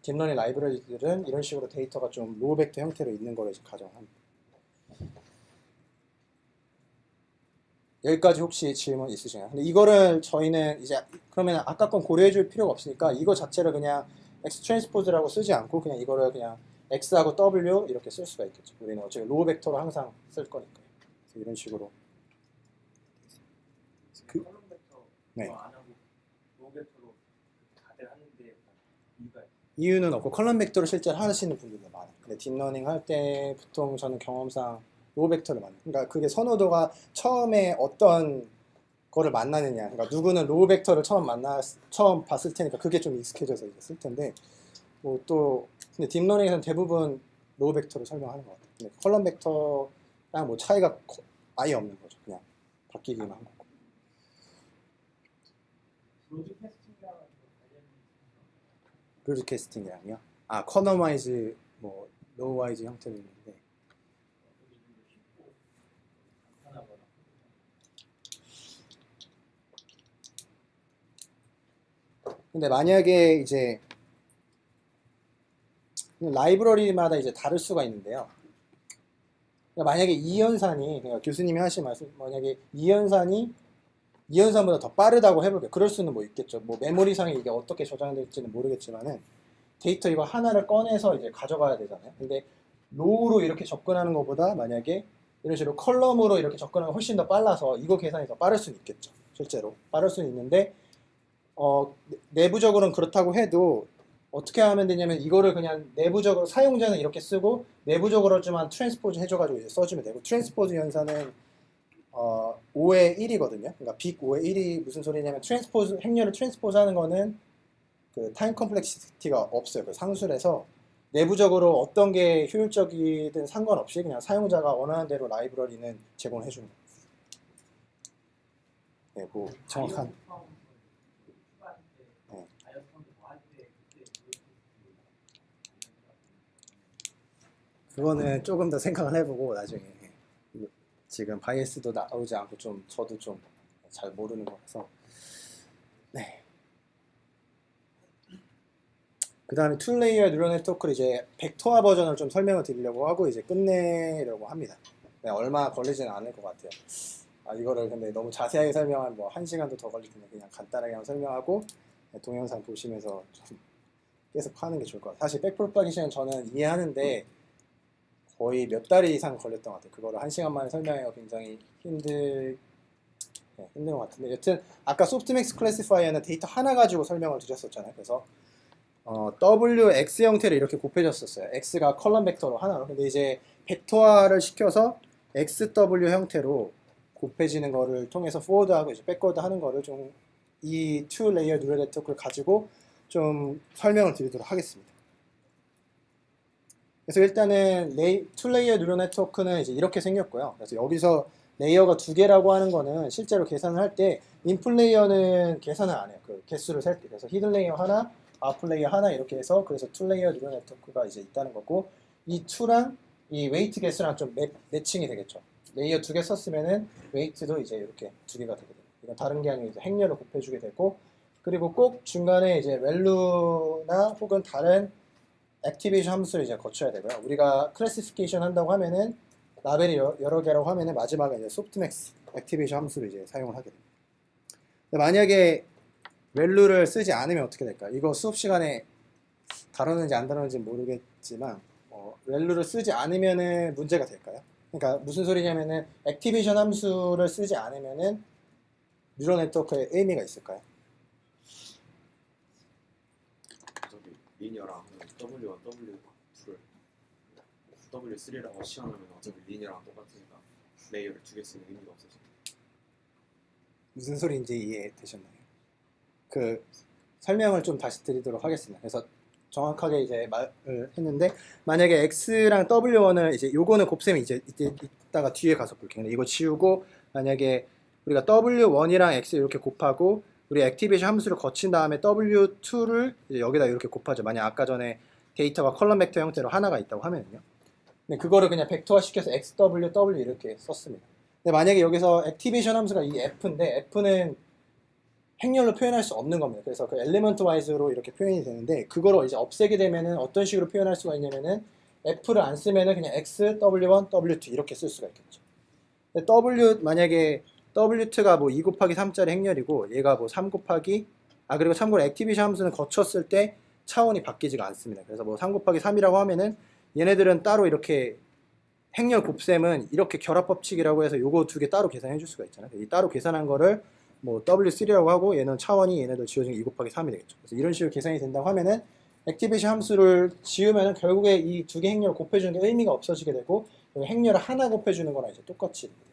딥러닝 라이브러리들은 이런 식으로 데이터가 좀 로우 벡터 형태로 있는 거를 이제 가정합니다. 여기까지 혹시 질문 있으신가요? 근데 이거를 저희는 이제 그러면 아까 건 고려해 줄 필요가 없으니까 이거 자체를 그냥 X 트랜스포즈라고 쓰지 않고 그냥 이거를 그냥 X하고 W 이렇게 쓸 수가 있겠죠. 우리는 어차피 로우 벡터로 항상 쓸 거니까요. 그래서 이런 식으로 컬럼 벡터 네. 안 하고 로우 벡터로 다들 하는데 이유가 이유는 없고 컬럼 벡터를 실제로 하시는 분들도 많아요. 근데 딥러닝 할 때 보통 저는 경험상 로우 벡터를 만나요. 그러니까 그게 선호도가 처음에 어떤 거를 만나느냐. 그러니까 누구는 로우 벡터를 처음 봤을 테니까 그게 좀 익숙해져서 이제 쓸 텐데 뭐 또 근데 딥러닝에서는 대부분 로우 벡터를 설명하는 것 같아요. 근데 컬럼 벡터랑 뭐 차이가 아예 없는 거죠. 그냥 바뀌기만 한 거고. 브로드캐스팅이랑 관련 브로드캐스팅이랑요. 아 커너마이즈 뭐 로우와이즈 형태로 있는데 쉽고 간단하거나 근데 만약에 이제 라이브러리마다 이제 다를 수가 있는데요. 그러니까 만약에 이연산이 그러니까 교수님이 하신 말씀 만약에 이연산보다 더 빠르다고 해볼게요. 그럴 수는 뭐 있겠죠. 뭐 메모리상에 이게 어떻게 저장될지는 모르겠지만은 데이터 이거 하나를 꺼내서 이제 가져가야 되잖아요. 근데 로우로 이렇게 접근하는 것보다 만약에 이런 식으로 컬럼으로 이렇게 접근하면 훨씬 더 빨라서 이거 계산이 더 빠를 수는 있겠죠. 실제로 빠를 수는 있는데 내부적으로는 그렇다고 해도 어떻게 하면 되냐면 이거를 그냥 내부적으로 사용자는 이렇게 쓰고 내부적으로만 트랜스포즈 해줘가지고 이제 써주면 되고 트랜스포즈 연산은 5의 1이거든요. 그러니까 빅 5의 1이 무슨 소리냐면 행렬을 트랜스포즈 하는 거는 그 타임 컴플렉시티가 없어요. 그 상술에서 내부적으로 어떤 게 효율적이든 상관없이 그냥 사용자가 원하는 대로 라이브러리는 제공해 주는 거예요. 네, 뭐 정확한 그거는 조금 더 생각을 해보고 나중에 지금 바이애스도 나오지 않고 좀 저도 좀 잘 모르는 거라서 네. 그 다음에 툴레이어 뉴럴 네트워크를 이제 벡터화 버전을 좀 설명을 드리려고 하고 이제 끝내려고 합니다. 네, 얼마 걸리지는 않을 것 같아요. 이거를 근데 너무 자세하게 설명하면 뭐 1시간도 더 걸릴 텐데 그냥 간단하게 한번 설명하고 동영상 보시면서 좀 계속 하는 게 좋을 것 같아요. 사실 백프로파게이션 저는 이해하는데 거의 몇 달 이상 걸렸던 것 같아요. 그거를 1시간 만에 설명하기가 굉장히 힘든 것 같은데 여튼 아까 소프트맥스 클래시파이어는 데이터 하나 가지고 설명을 드렸었잖아요. 그래서 WX 형태를 이렇게 곱해줬었어요. X가 컬럼 벡터로 하나로. 근데 이제 벡터화를 시켜서 XW 형태로 곱해지는 거를 통해서 포워드하고 이제 백워드 하는 거를 좀 이 투 레이어 뉴럴 네트워크를 가지고 좀 설명을 드리도록 하겠습니다. 그래서 일단은 투 레이어 뉴럴 네트워크는 이제 이렇게 생겼고요. 그래서 여기서 레이어가 2개라고 하는 거는 실제로 계산을 할 때 인풋 레이어는 계산을 안 해요. 그 개수를 셀 때. 그래서 히든 레이어 하나, 아웃풋 레이어 하나 이렇게 해서 그래서 투 레이어 뉴럴 네트워크가 이제 있다는 거고 이 2랑 이 웨이트 개수랑 좀 매칭이 되겠죠. 레이어 2개 썼으면은 웨이트도 이제 이렇게 2개가 되게 돼요. 이건 다른 게 아니고 이제 행렬을 곱해주게 되고 그리고 꼭 중간에 이제 밸류나 혹은 다른 액티베이션 함수를 이제 거쳐야 되고요. 우리가 클래시피케이션 한다고 하면은 라벨이 여러 개라고 하면은 마지막에 이제 소프트맥스 액티베이션 함수를 이제 사용을 하게 됩니다. 만약에 밸류를 쓰지 않으면 어떻게 될까? 이거 수업 시간에 다루는지 안 다루는지 모르겠지만 밸류를 쓰지 않으면은 문제가 될까요? 그러니까 무슨 소리냐면은 액티베이션 함수를 쓰지 않으면은 뉴럴 네트워크에 의미가 있을까요? 어차피 리니어랑 W1, W2를 W3라고 시험하면 어차피 리니어랑 똑같으니까 레이어를 2개 쓰는 의미가 없어서 무슨 소리인지 이해되셨나요? 그 설명을 좀 다시 드리도록 하겠습니다. 그래서 정확하게 이제 말을 했는데 만약에 X랑 W1을 이제 요거는 곱셈이 이제 이따가 뒤에 가서 볼게요. 이거 지우고 만약에 우리가 W1이랑 X 이렇게 곱하고 우리 액티베이션 함수를 거친 다음에 W2를 이제 여기다 이렇게 곱하죠. 만약 아까 전에 데이터가 컬럼 벡터 형태로 하나가 있다고 하면요. 근데 그거를 그냥 벡터화 시켜서 XW, W 이렇게 썼습니다. 근데 만약에 여기서 액티베이션 함수가 이 F인데 F는 행렬로 표현할 수 없는 겁니다. 그래서 그 엘리먼트 와이즈로 이렇게 표현이 되는데 그거를 이제 없애게 되면은 어떤 식으로 표현할 수가 있냐면은 F를 안 쓰면은 그냥 X, W1, W2 이렇게 쓸 수가 있겠죠. W 만약에 W2가 뭐 2 곱하기 3짜리 행렬이고 얘가 뭐 3 곱하기 그리고 참고로 액티베이션 함수는 거쳤을 때 차원이 바뀌지가 않습니다. 그래서 뭐 3 곱하기 3이라고 하면은 얘네들은 따로 이렇게 행렬 곱셈은 이렇게 결합 법칙이라고 해서 요거 2개 따로 계산해 줄 수가 있잖아요. 이 따로 계산한 거를 뭐 W3라고 하고 얘는 차원이 얘네들 지워진 2 곱하기 3이 되겠죠. 그래서 이런 식으로 계산이 된다고 하면은 액티베이션 함수를 지우면은 결국에 이 2개 행렬을 곱해주는 게 의미가 없어지게 되고 행렬을 하나 곱해주는 거랑 이제 똑같이 됩니다.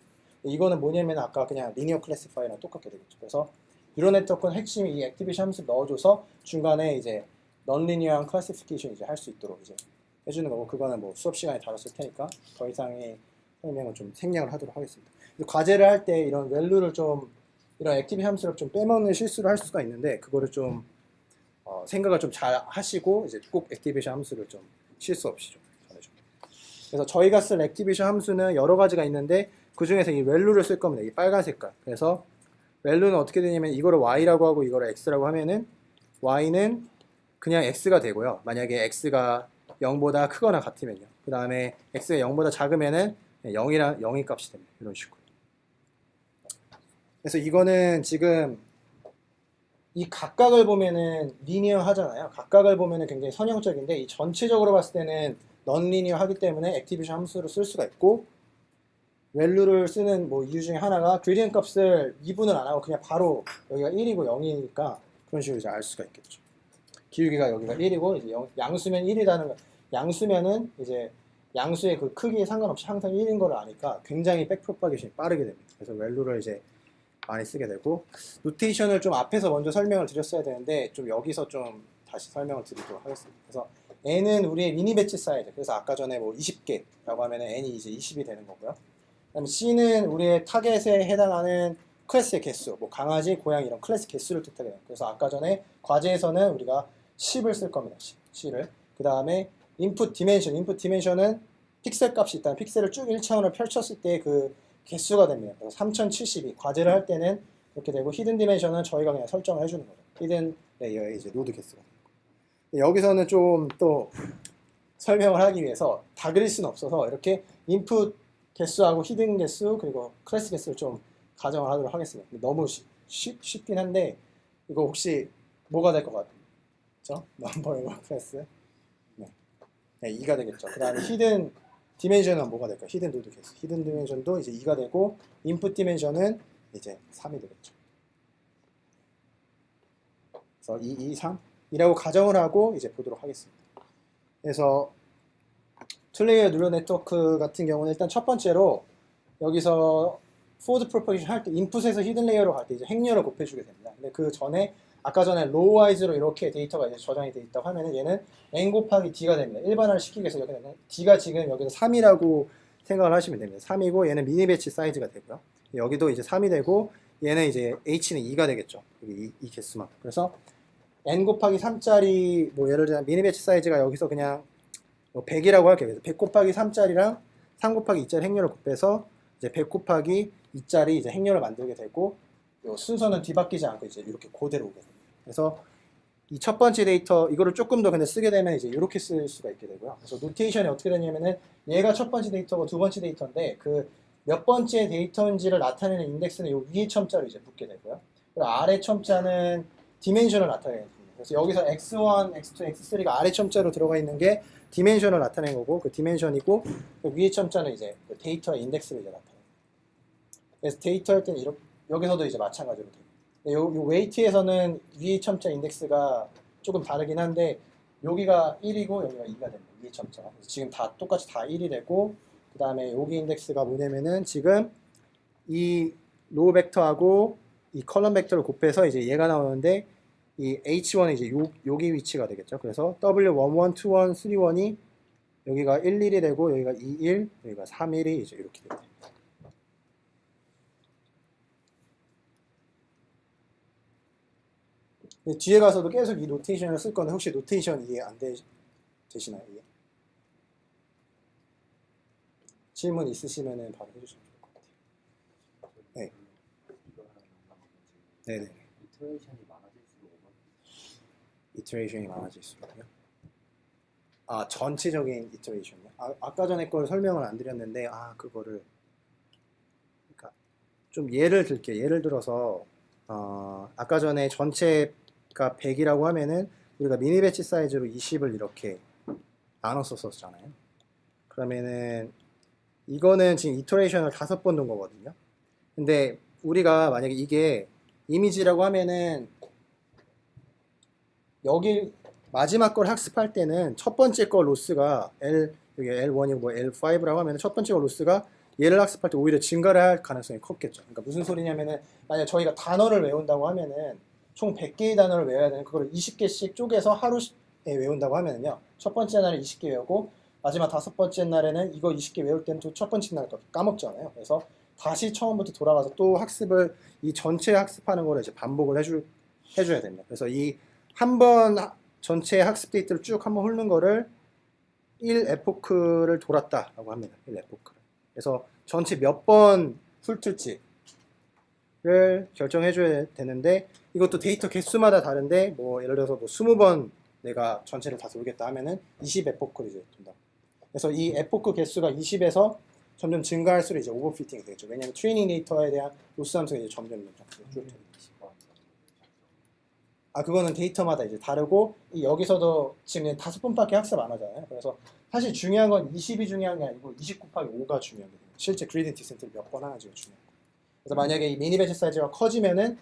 이거는 뭐냐면 아까 그냥 리니어 클래시파이어랑 똑같게 되겠죠. 그래서 뉴럴 네트워크는 핵심이 이 액티베이션 함수를 넣어줘서 중간에 이제 넌리니어한 클래시피케이션 이제 할 수 있도록 이제 해주는 거고 그거는 뭐 수업 시간에 다뤘을 테니까 더 이상의 설명은 좀 생략을 하도록 하겠습니다. 과제를 할 때 이런 밸류를 좀 이런 액티베이션 함수를 좀 빼먹는 실수를 할 수가 있는데 그거를 좀 생각을 좀 잘 하시고 이제 꼭 액티베이션 함수를 좀 실수 없이 좀 전해줍니다. 그래서 저희가 쓸 액티베이션 함수는 여러 가지가 있는데 그 중에서 이 밸류를 쓸 겁니다. 이 빨간 색깔. 그래서 밸류는 어떻게 되냐면 이거를 y라고 하고 이거를 x라고 하면은 y는 그냥 x가 되고요. 만약에 x가 0보다 크거나 같으면요. 그 다음에 x가 0보다 작으면은 0의 값이 됩니다. 이런 식으로. 그래서 이거는 지금 이 각각을 보면은 리니어 하잖아요. 각각을 보면은 굉장히 선형적인데 이 전체적으로 봤을 때는 넌 리니어 하기 때문에 액티베이션 함수를 쓸 수가 있고 밸류를 쓰는 뭐 이유 중에 하나가 그레디언트 값을 미분을 안 하고 그냥 바로 여기가 1이고 0이니까 그런 식으로 이제 알 수가 있겠죠. 기울기가 여기가 1이고 이제 양수면 1이라는 거. 양수면은 이제 양수의 그 크기에 상관없이 항상 1인 걸 아니까 굉장히 백프로파게이션이 빠르게 됩니다. 그래서 밸류를 이제 많이 쓰게 되고 노테이션을 좀 앞에서 먼저 설명을 드렸어야 되는데 좀 여기서 좀 다시 설명을 드리도록 하겠습니다. 그래서 n은 우리의 미니 배치 사이즈. 그래서 아까 전에 뭐 20개라고 하면은 n이 이제 20이 되는 거고요. 그다음에 c는 우리의 타겟에 해당하는 클래스의 개수, 뭐 강아지, 고양이 이런 클래스 개수를 뜻하게 돼요. 그래서 아까 전에 과제에서는 우리가 10을 쓸 겁니다. C를. 그 다음에 인풋 디멘션은 픽셀 값이 있다면 픽셀을 쭉 1차원을 펼쳤을 때 그 개수가 됩니다. 그래서 3072 과제를 할 때는 이렇게 되고 히든 디멘션은 저희가 그냥 설정을 해주는 거죠. 히든 레이어의 이제 노드 개수가 되고 여기서는 좀 또 설명을 하기 위해서 다 그릴 수는 없어서 이렇게 인풋 개수하고 히든 개수 그리고 클래스 개수를 좀 가정을 하도록 하겠습니다. 너무 쉽긴 한데 이거 혹시 뭐가 될 것 같죠? 넘버와 클래스 네, 2가 되겠죠. 그 다음에 히든 디멘션은 뭐가 될까요? 히든 노드 개수 히든 디멘션도 이제 2가 되고 인풋 디멘션은 이제 3이 되겠죠. 그래서 2, 2, 3이라고 가정을 하고 이제 보도록 하겠습니다. 그래서 투레이어 뉴럴 네트워크 같은 경우는 일단 첫 번째로 여기서 포드 프로퍼게이션 할 때 인풋에서 히든 레이어로 갈 때 이제 행렬을 곱해주게 됩니다. 근데 그 전에 아까 전에 로우 와이즈로 이렇게 데이터가 이제 저장이 되어 있다고 하면은 얘는 n 곱하기 d가 됩니다. 일반화를 시키기 위해서 여기는 d가 지금 여기서 3이라고 생각을 하시면 됩니다. 3이고 얘는 미니 배치 사이즈가 되고요. 여기도 이제 3이 되고 얘는 이제 h는 2가 되겠죠. 이 개수만. 그래서 n 곱하기 3짜리 뭐 예를 들면 미니 배치 사이즈가 여기서 그냥 뭐 100이라고 할게요. 그래서 100 곱하기 3짜리랑 3 곱하기 2짜리 행렬을 곱해서 이제 100 곱하기 2짜리 이제 행렬을 만들게 되고 요 순서는 뒤바뀌지 않고 이제 이렇게 그대로 오게 됩니다. 그래서 이 첫 번째 데이터 이거를 조금 더 근데 쓰게 되면 이제 이렇게 쓸 수가 있게 되고요. 그래서 노테이션이 어떻게 되냐면은 얘가 첫 번째 데이터고 두 번째 데이터인데 그 몇 번째 데이터인지를 나타내는 인덱스는 요 위에 첨자로 이제 붙게 되고요. 그리고 아래 첨자는 디멘션을 나타내는 겁니다. 그래서 여기서 x1, x2, x3가 아래 첨자로 들어가 있는 게 디멘션을 나타낸 거고 그 디멘션이고 그 위에 첨자는 이제 그 데이터의 인덱스를 이제 나타내요. 그래서 데이터 할 때는 이렇게 여기서도 이제 마찬가지로 돼요. 요 웨이트에서는 위에 첨자 인덱스가 조금 다르긴 한데 여기가 1이고 여기가 2가 됩니다. 위에 첨자. 지금 다 똑같이 다 1이 되고 그 다음에 여기 인덱스가 뭐냐면은 지금 이 로우 벡터하고 이 컬럼 벡터를 곱해서 이제 얘가 나오는데 이 H1은 이제 여기 위치가 되겠죠. 그래서 W11, 21, 31이 여기가 1, 1이 되고 여기가 2, 1, 여기가 3, 1이 이제 이렇게 됩니다. 뒤에 가서도 계속 이 노테이션을 쓸 건데 혹시 노테이션 이해 안 되시나요? 이해? 질문 있으시면은 바로 해주시면 좋을 것 같아요. 네. 네네. 이터레이션이 많아질수록 이터레이션이 많아질수록요? 아 전체적인 이터레이션이요? 아까 전에 걸 설명을 안 드렸는데 그거를 그러니까 좀 예를 들게 예를 들어서 아까 전에 전체가 100이라고 하면은 우리가 미니 배치 사이즈로 20을 이렇게 나눠서 썼잖아요. 그러면은 이거는 지금 이터레이션을 5번 둔 거거든요. 근데 우리가 만약에 이게 이미지라고 하면은 여기 마지막 걸 학습할 때는 첫 번째 거 로스가 여기 L1이고 뭐 L5라고 하면 첫 번째 거 로스가 얘를 학습할 때 오히려 증가를 할 가능성이 컸겠죠. 그러니까 무슨 소리냐면은 만약 저희가 단어를 외운다고 하면은 총 100개의 단어를 외워야 되는 그걸 20개씩 쪼개서 하루에 외운다고 하면은요. 첫 번째 날에 20개 외우고 마지막 5번째 날에는 이거 20개 외울 때는 또 첫 번째 날 거 까먹잖아요. 그래서 다시 처음부터 돌아가서 또 학습을 이 전체 학습하는 거를 이제 반복을 해줘야 됩니다. 그래서 이 한 번 전체 학습 데이터를 쭉 한번 훑는 거를 1 에포크를 돌았다라고 합니다. 1 에포크를. 그래서 전체 몇 번 훑을지를 결정해줘야 되는데 이것도 데이터 개수마다 다른데 뭐 예를 들어서 뭐 20번 내가 전체를 다 돌겠다 하면은 20 에포크를 이제 돈다. 그래서 이 에포크 개수가 20에서 점점 증가할수록 이제 오버피팅이 되겠죠. 왜냐하면 트레이닝 데이터에 대한 로스 함수가 이제 점점 줄어듭니다. 그거는 데이터마다 이제 다르고 여기서도 지금 5번밖에 학습 안 하잖아요. 그래서 사실 중요한 건 20이 중요한 게 아니고 20 곱하기 5가 중요한 거예요. 실제 그레디언트 디센트를 몇 번 하는지가 중요한 거예요. 그래서 만약에 이 미니 배치 사이즈가 커지면은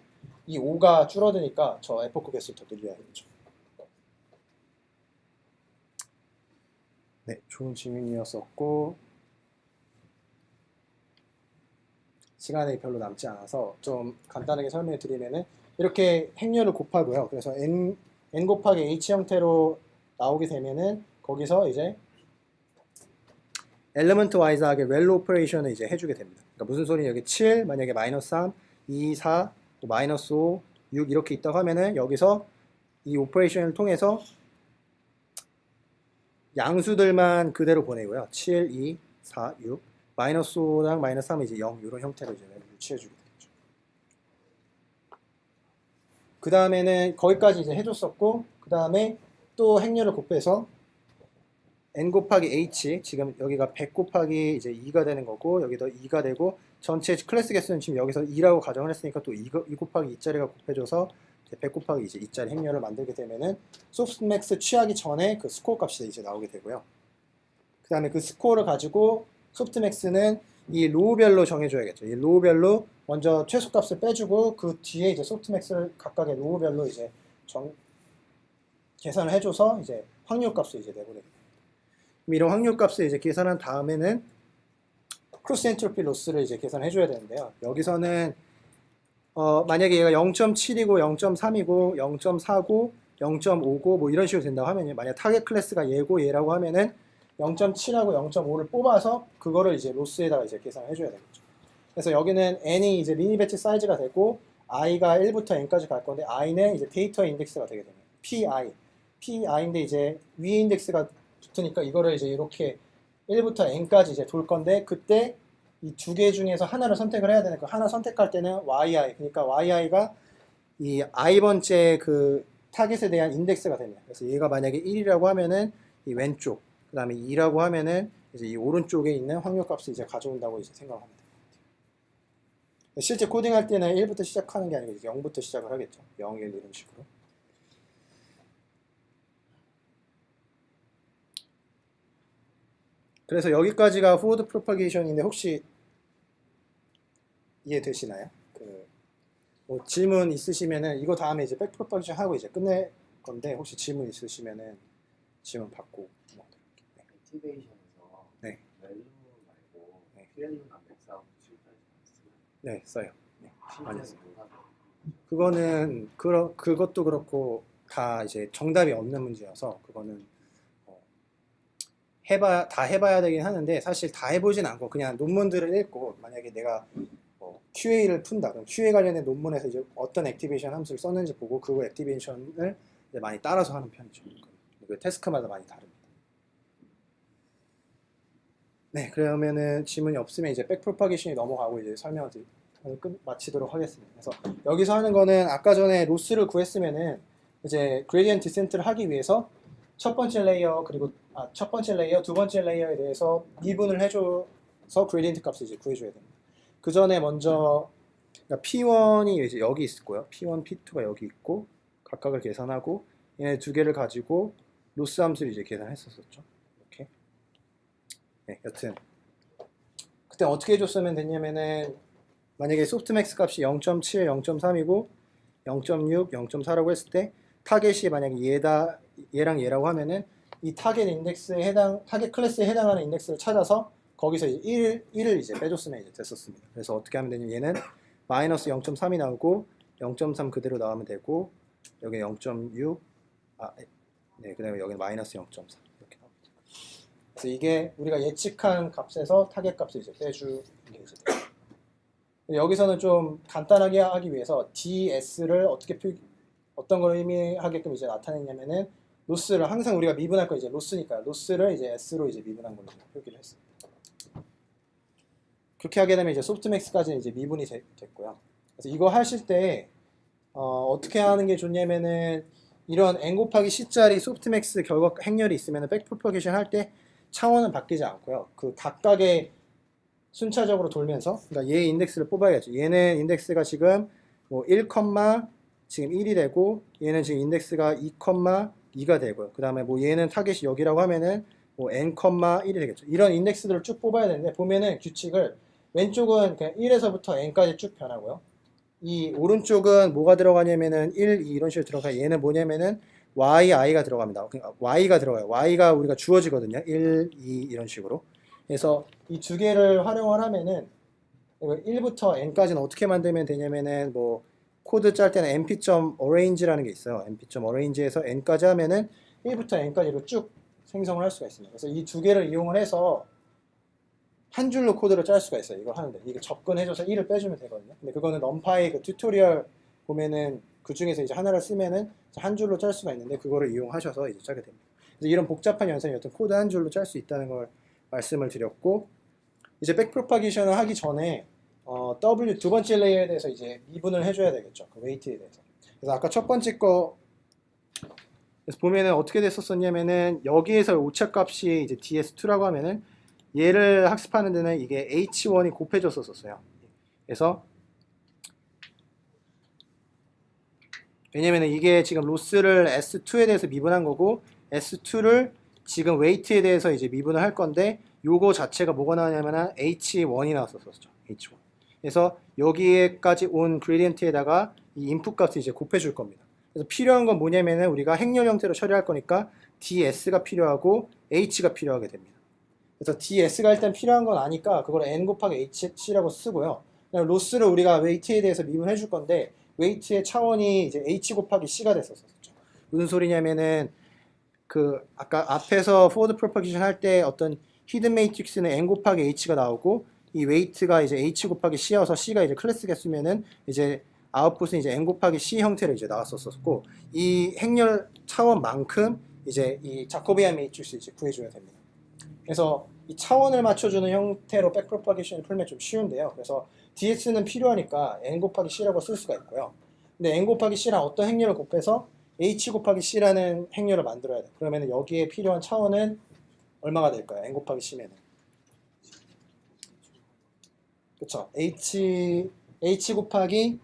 이 5가 줄어드니까 저 에포크 개수를 더 늘려야겠죠. 네, 좋은 질문이었었고 시간이 별로 남지 않아서 좀 간단하게 설명해 드리면은 이렇게 행렬을 곱하고요. 그래서 n 곱하기 h 형태로 나오게 되면은 거기서 이제 엘리먼트 와이즈하게 웰로 오퍼레이션을 이제 해주게 됩니다. 그러니까 무슨 소리냐 여기 7 만약에 마이너스 3, 2, 4, 또 마이너스 5, 6 이렇게 있다고 하면은 여기서 이 오퍼레이션을 통해서 양수들만 그대로 보내고요. 7, 2, 4, 6, 마이너스 5랑 마이너스 3은 이제 0 이런 형태로 이제 유치해주게 되겠죠. 그 다음에는 거기까지 이제 해줬었고, 그 다음에 또 행렬을 곱해서 n 곱하기 h, 지금 여기가 100 곱하기 이제 2가 되는 거고, 여기도 2가 되고, 전체 클래스 개수는 지금 여기서 2라고 가정을 했으니까 또 2 곱하기 2짜리가 곱해져서 100 곱하기 이제 2짜리 행렬을 만들게 되면은 소프트맥스 취하기 전에 그 스코어 값이 이제 나오게 되고요. 그 다음에 그 스코어를 가지고 소프트맥스는 이 로우별로 정해줘야겠죠. 이 로우별로 먼저 최소값을 빼주고 그 뒤에 이제 소프트맥스를 각각의 로우별로 이제 계산을 해줘서 이제 확률값을 이제 내보내게 됩니다. 이런 확률값을 이제 계산한 다음에는 크로스 엔트로피 로스를 이제 계산해줘야 되는데요. 여기서는 만약에 얘가 0.7이고 0.3이고 0.4고 0.5고 뭐 이런 식으로 된다고 하면요. 만약 타겟 클래스가 얘고 얘라고 하면은 0.7하고 0.5를 뽑아서 그거를 이제 로스에다가 이제 계산해 줘야 되겠죠. 그래서 여기는 n이 이제 미니 배치 사이즈가 되고 i가 1부터 n까지 갈 건데 i는 이제 데이터 인덱스가 되게 됩니다. pi인데 이제 위에 인덱스가 붙으니까 이거를 이제 이렇게 1부터 n까지 이제 돌 건데 그때 이 두 개 중에서 하나를 선택을 해야 되니까 하나 선택할 때는 yi 그러니까 yi가 이 i번째 그 타겟에 대한 인덱스가 됩니다. 그래서 얘가 만약에 1이라고 하면은 이 왼쪽 그 다음에 2라고 하면은 이제 이 오른쪽에 있는 확률값을 이제 가져온다고 이제 생각하면 됩니다. 실제 코딩할 때는 1부터 시작하는 게 아니고 이제 0부터 시작을 하겠죠. 0, 1 이런 식으로. 그래서 여기까지가 포워드 프로파게이션인데 혹시 이해되시나요? 뭐 질문 있으시면은 이거 다음에 이제 백 프로파게이션 하고 이제 끝낼 건데 혹시 질문 있으시면은 질문 받고 액티베이션에서 네. 밸류 말고 네. 밸류나 맥스하고 지금까지 쓰면 네 써요. 많이 실제로 뭐가 그거는 그것도 그렇고 다 이제 정답이 없는 문제여서 그거는 다 해봐야 되긴 하는데 사실 다 해보진 않고 그냥 논문들을 읽고 만약에 내가 QA를 푼다 그럼 QA 관련된 논문에서 이제 어떤 액티베이션 함수를 썼는지 보고 그 액티베이션을 이제 많이 따라서 하는 편이죠. 그 태스크마다 많이 다릅니다. 네, 그러면은 질문이 없으면 이제 백 프로파게이션이 넘어가고 이제 설명을 마치도록 하겠습니다. 그래서 여기서 하는 거는 아까 전에 로스를 구했으면은 이제 그레디언트 디센트를 하기 위해서 첫 번째 레이어 그리고 첫 번째 레이어, 두 번째 레이어에 대해서 미분을 해줘서 그레디언트 값을 이제 구해줘야 됩니다. 그 전에 먼저 그러니까 P1이 이제 여기 있고요. P1, P2가 여기 있고 각각을 계산하고 얘네 두 개를 가지고 로스 함수를 이제 계산했었죠. 이렇게. 네, 여튼 그때 어떻게 해줬으면 됐냐면은 만약에 소프트맥스 값이 0.7, 0.3이고 0.6, 0.4라고 했을 때 타겟이 만약에 얘랑 얘라고 하면은 이 타겟 인덱스에 타겟 클래스에 해당하는 인덱스를 찾아서 거기서 이제 1을 이제 빼줬으면 이제 됐었습니다. 그래서 어떻게 하면 되냐면 얘는 마이너스 0.3이 나오고 0.3 그대로 나오면 되고 여기 0.6 네, 그다음에 여기는 마이너스 0.4 이렇게 나옵니다. 그래서 이게 우리가 예측한 값에서 타겟 값을 이제 빼주는 게 이제 돼요. 여기서는 좀 간단하게 하기 위해서 DS를 어떤 걸 의미하게끔 이제 나타냈냐면은 로스를 항상 우리가 미분할 거 이제 로스니까 로스를 이제 S로 이제 미분한 걸로 표기를 했습니다. 그렇게 하게 되면 이제 소프트맥스까지는 이제 미분이 됐고요. 그래서 이거 하실 때 어떻게 하는 게 좋냐면은 이런 n 곱하기 c짜리 소프트맥스 결과 행렬이 있으면은 백 프로파게이션 할 때 차원은 바뀌지 않고요. 그 각각의 순차적으로 돌면서 그러니까 얘 인덱스를 뽑아야죠. 얘는 인덱스가 지금 뭐 1, 지금 1이 되고 얘는 지금 인덱스가 2,2가 되고요. 그 다음에 뭐 얘는 타겟이 여기라고 하면은 뭐 n,1이 되겠죠. 이런 인덱스들을 쭉 뽑아야 되는데 보면은 규칙을 왼쪽은 그냥 1에서부터 n까지 쭉 변하고요. 이 오른쪽은 뭐가 들어가냐면은 1, 2 이런 식으로 들어가요. 얘는 뭐냐면은 yi가 들어갑니다. 그러니까 y가 들어가요. y가 우리가 주어지거든요. 1, 2 이런 식으로. 그래서 이 두 개를 활용을 하면은 1부터 n까지는 어떻게 만들면 되냐면은 뭐 코드 짤 때는 np.arrange라는 게 있어요. np.arrange에서 n까지 하면은 1부터 n까지로 쭉 생성을 할 수가 있습니다. 그래서 이 두 개를 이용을 해서 한 줄로 코드를 짤 수가 있어요. 이걸 하는데 이게 접근해줘서 1을 빼주면 되거든요. 근데 그거는 넘파이 그 튜토리얼 보면은 그 중에서 이제 하나를 쓰면은 한 줄로 짤 수가 있는데 그거를 이용하셔서 이제 짜게 됩니다. 그래서 이런 복잡한 연산이 어떤 코드 한 줄로 짤 수 있다는 걸 말씀을 드렸고, 이제 백프로파게이션을 하기 전에 W 두 번째 레이어에 대해서 이제 미분을 해줘야 되겠죠. 그 웨이트에 대해서. 그래서 아까 첫 번째 거 그래서 보면은 어떻게 됐었냐면은 여기에서 오차값이 이제 ds2라고 하면은 얘를 학습하는 데는 이게 h1이 곱해졌었어요. 그래서 왜냐면은 이게 지금 로스를 s2에 대해서 미분한 거고 s2를 지금 웨이트에 대해서 이제 미분을 할 건데 요거 자체가 뭐가 나오냐면은 h1이 나왔었죠. h1. 그래서 여기에까지 온 그레디언트에다가 이 인풋 값을 이제 곱해 줄 겁니다. 그래서 필요한 건 뭐냐면은 우리가 행렬 형태로 처리할 거니까 ds가 필요하고 h가 필요하게 됩니다. 그래서 ds가 일단 필요한 건 아니까 그걸 n 곱하기 h라고 쓰고요. 로스를 우리가 웨이트에 대해서 미분해 줄 건데 웨이트의 차원이 이제 h 곱하기 c가 됐었죠. 무슨 소리냐면은 그 아까 앞에서 포워드 프로파게이션 할 때 어떤 히든 매트릭스는 n 곱하기 h가 나오고 이 웨이트가 이제 h 곱하기 c여서 c가 이제 클래스 개수면은 이제 아웃풋은 이제 n 곱하기 c 형태로 이제 나왔었고 이 행렬 차원만큼 이제 이 자코비안 매트릭스 이제 구해줘야 됩니다. 그래서 이 차원을 맞춰주는 형태로 백프로파게이션을 풀면 좀 쉬운데요. 그래서 ds는 필요하니까 n 곱하기 c라고 쓸 수가 있고요. 근데 n 곱하기 c랑 어떤 행렬을 곱해서 h 곱하기 c라는 행렬을 만들어야 돼요. 그러면 여기에 필요한 차원은 얼마가 될까요? n 곱하기 c면은. 그쵸? h 곱하기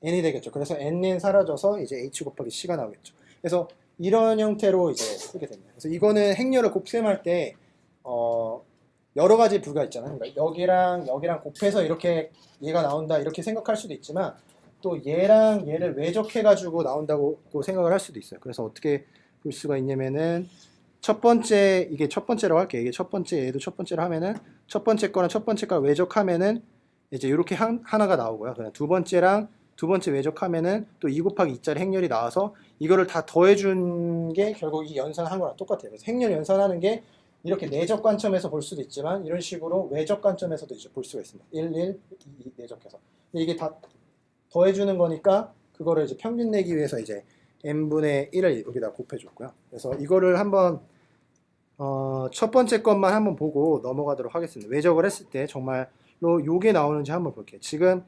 n이 되겠죠. 그래서 n은 사라져서 이제 h 곱하기 c가 나오겠죠. 그래서 이런 형태로 이제 쓰게 됩니다. 그래서 이거는 행렬을 곱셈할 때 여러 가지 부가 있잖아요. 그러니까 여기랑 곱해서 이렇게 얘가 나온다 이렇게 생각할 수도 있지만 또 얘랑 얘를 외적해가지고 나온다고 생각을 할 수도 있어요. 그래서 어떻게 볼 수가 있냐면은 첫 번째 이게 첫 번째라고 할게요. 이게 첫 번째 얘도 첫 번째로 하면은 첫 번째 거랑 첫 번째 거 외적하면은 이제 이렇게 하나가 나오고요. 그냥 두 번째랑 두 번째 외적하면은 또 2 곱하기 2짜리 행렬이 나와서 이거를 다 더해준 게 결국 이 연산한 거랑 똑같아요. 그래서 행렬 연산하는 게 이렇게 내적 관점에서 볼 수도 있지만 이런 식으로 외적 관점에서도 이제 볼 수가 있습니다. 1, 1, 2 내적해서. 근데 이게 다 더해주는 거니까 그거를 이제 평균 내기 위해서 이제 n분의 1을 여기다 곱해줬고요. 그래서 이거를 한번 첫 번째 것만 한번 보고 넘어가도록 하겠습니다. 외적을 했을 때 정말로 요게 나오는지 한번 볼게요. 지금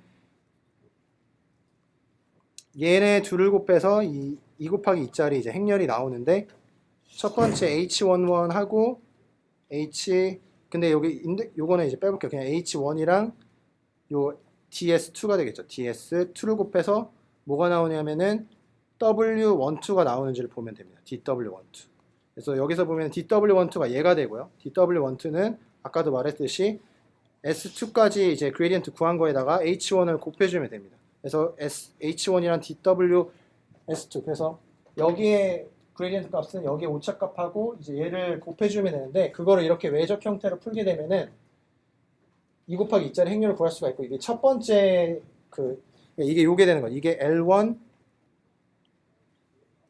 얘네 둘을 곱해서 2 곱하기 2짜리 이제 행렬이 나오는데 첫 번째 h11하고 근데 여기 요거는 이제 빼볼게요. 그냥 h1이랑 요 ds2가 되겠죠. ds2를 곱해서 뭐가 나오냐면은 w12가 나오는지를 보면 됩니다. dw12. 그래서 여기서 보면 dw12가 얘가 되고요. dw12는 아까도 말했듯이 s2까지 이제 그레디언트 구한 거에다가 h1을 곱해주면 됩니다. 그래서 h1이랑 dw(s2) 그래서 여기에 그레디언트 값은 여기에 오차값하고 이제 얘를 곱해주면 되는데 그거를 이렇게 외적 형태로 풀게 되면은 2 곱하기 2짜리 행렬을 구할 수가 있고 이게 첫 번째 이게 요게 되는 거죠. 이게 L1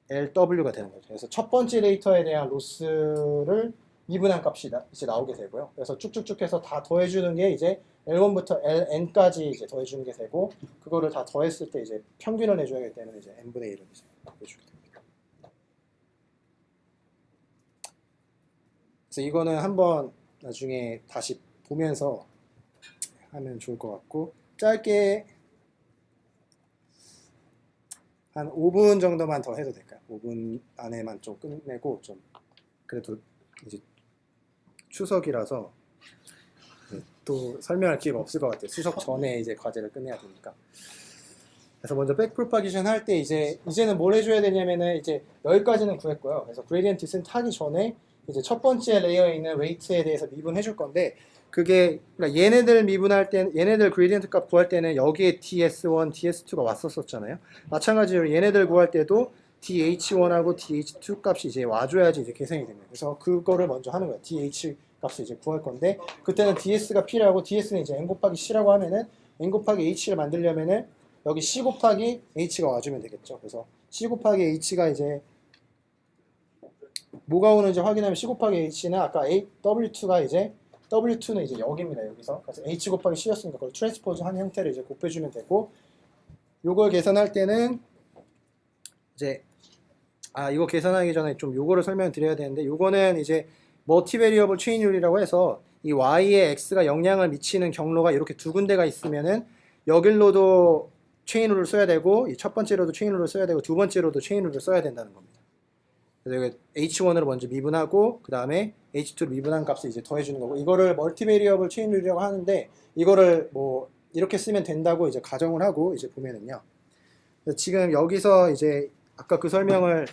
LW가 되는 거죠. 그래서 첫 번째 데이터에 대한 로스를 미분한 값이 이제 나오게 되고요. 그래서 쭉쭉쭉 해서 다 더해주는 게 이제 L1부터 LN까지 이제 더해주는 게 되고 그거를 다 더했을 때 이제 평균을 내줘야 되기 때문에 이제 n분의 1을 이제 내주게 됩니다. 그래서 이거는 한번 나중에 다시 보면서 하면 좋을 것 같고 짧게 한 5분 정도만 더 해도 될까요? 5분 안에만 좀 끝내고 좀 그래도 이제 추석이라서 또 설명할 기회가 없을 것 같아요. 추석 전에 이제 과제를 끝내야 되니까. 그래서 먼저 백프로파게이션 할 때 이제는 뭘 해줘야 되냐면은 이제 여기까지는 구했고요. 그래서 그레디언트 디센트 하기 전에 이제 첫 번째 레이어에 있는 웨이트에 대해서 미분해 줄 건데 그게 그러니까 얘네들 미분할 때 얘네들 그레디언트 값 구할 때는 여기에 ds1, ds2가 왔었잖아요. 마찬가지로 얘네들 구할 때도 dh1하고 dh2 값이 이제 와줘야지 이제 계산이 됩니다. 그래서 그거를 먼저 하는 거예요. dh 값을 이제 구할 건데 그때는 ds가 필요하고 ds는 이제 n 곱하기 c라고 하면은 n 곱하기 h를 만들려면은 여기 c 곱하기 h가 와주면 되겠죠. 그래서 c 곱하기 h가 이제 뭐가 오는지 확인하면 c 곱하기 h는 아까 w2가 이제 W2는 이제 여기입니다. 여기서. 그래서 H 곱하기 C였으니까 그걸 트랜스포즈 한 형태를 이제 곱해주면 되고 요걸 계산할 때는 이제 이거 계산하기 전에 좀 요거를 설명드려야 되는데, 요거는 이제 멀티베리어블 체인 룰이라고 해서 이 y에 x가 영향을 미치는 경로가 이렇게 두 군데가 있으면은 여길로도 체인 룰을 써야 되고, 이 첫 번째로도 체인 룰을 써야 되고, 두 번째로도 체인 룰을 써야 된다는 겁니다. 그래서 여기 h1으로 먼저 미분하고, 그 다음에 h2로 미분한 값을 이제 더해주는 거고, 이거를 멀티베리어블 체인 룰이라고 하는데, 이거를 뭐 이렇게 쓰면 된다고 이제 가정을 하고 이제 보면은요. 그래서 지금 여기서 이제 아까 그 설명을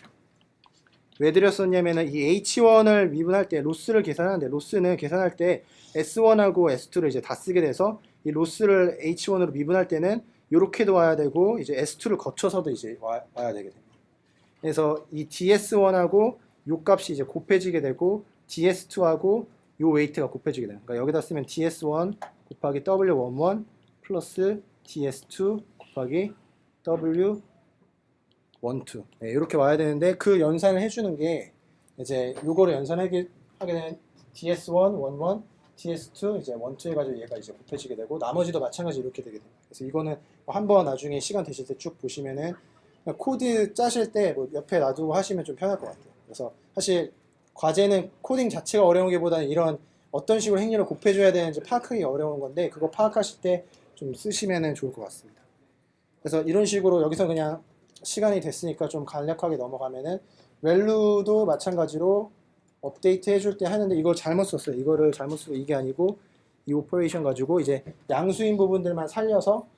왜 드렸었냐면은 이 H1을 미분할 때 로스를 계산하는데, 로스는 계산할 때 S1하고 S2를 이제 다 쓰게 돼서 이 로스를 H1으로 미분할 때는 이렇게도 와야 되고 이제 S2를 거쳐서도 이제 와야 되게 됩니다. 그래서 이 DS1하고 요 값이 이제 곱해지게 되고 DS2하고 요 웨이트가 곱해지게 돼요. 그러니까 여기다 쓰면 DS1 곱하기 W11 플러스 DS2 곱하기 W12 네, 이렇게 와야 되는데, 그 연산을 해주는 게 이제 요거를 연산하게 되는 DS1, 11, DS2 이제 12 해가지고 얘가 이제 곱해지게 되고, 나머지도 마찬가지 이렇게 되게 됩니다. 그래서 이거는 한번 나중에 시간 되실 때 쭉 보시면은 코드 짜실 때 뭐 옆에 놔두고 하시면 좀 편할 것 같아요. 그래서 사실 과제는 코딩 자체가 어려운 게 보다는 이런 어떤 식으로 행렬을 곱해줘야 되는지 파악하기 어려운 건데, 그거 파악하실 때 좀 쓰시면은 좋을 것 같습니다. 그래서 이런 식으로 여기서 그냥 시간이 됐으니까 좀 간략하게 넘어가면은, 밸류도 마찬가지로 업데이트 해줄 때 하는데 이걸 잘못 썼어요. 이거를 잘못 쓰고 이게 아니고 이 오퍼레이션 가지고 이제 양수인 부분들만 살려서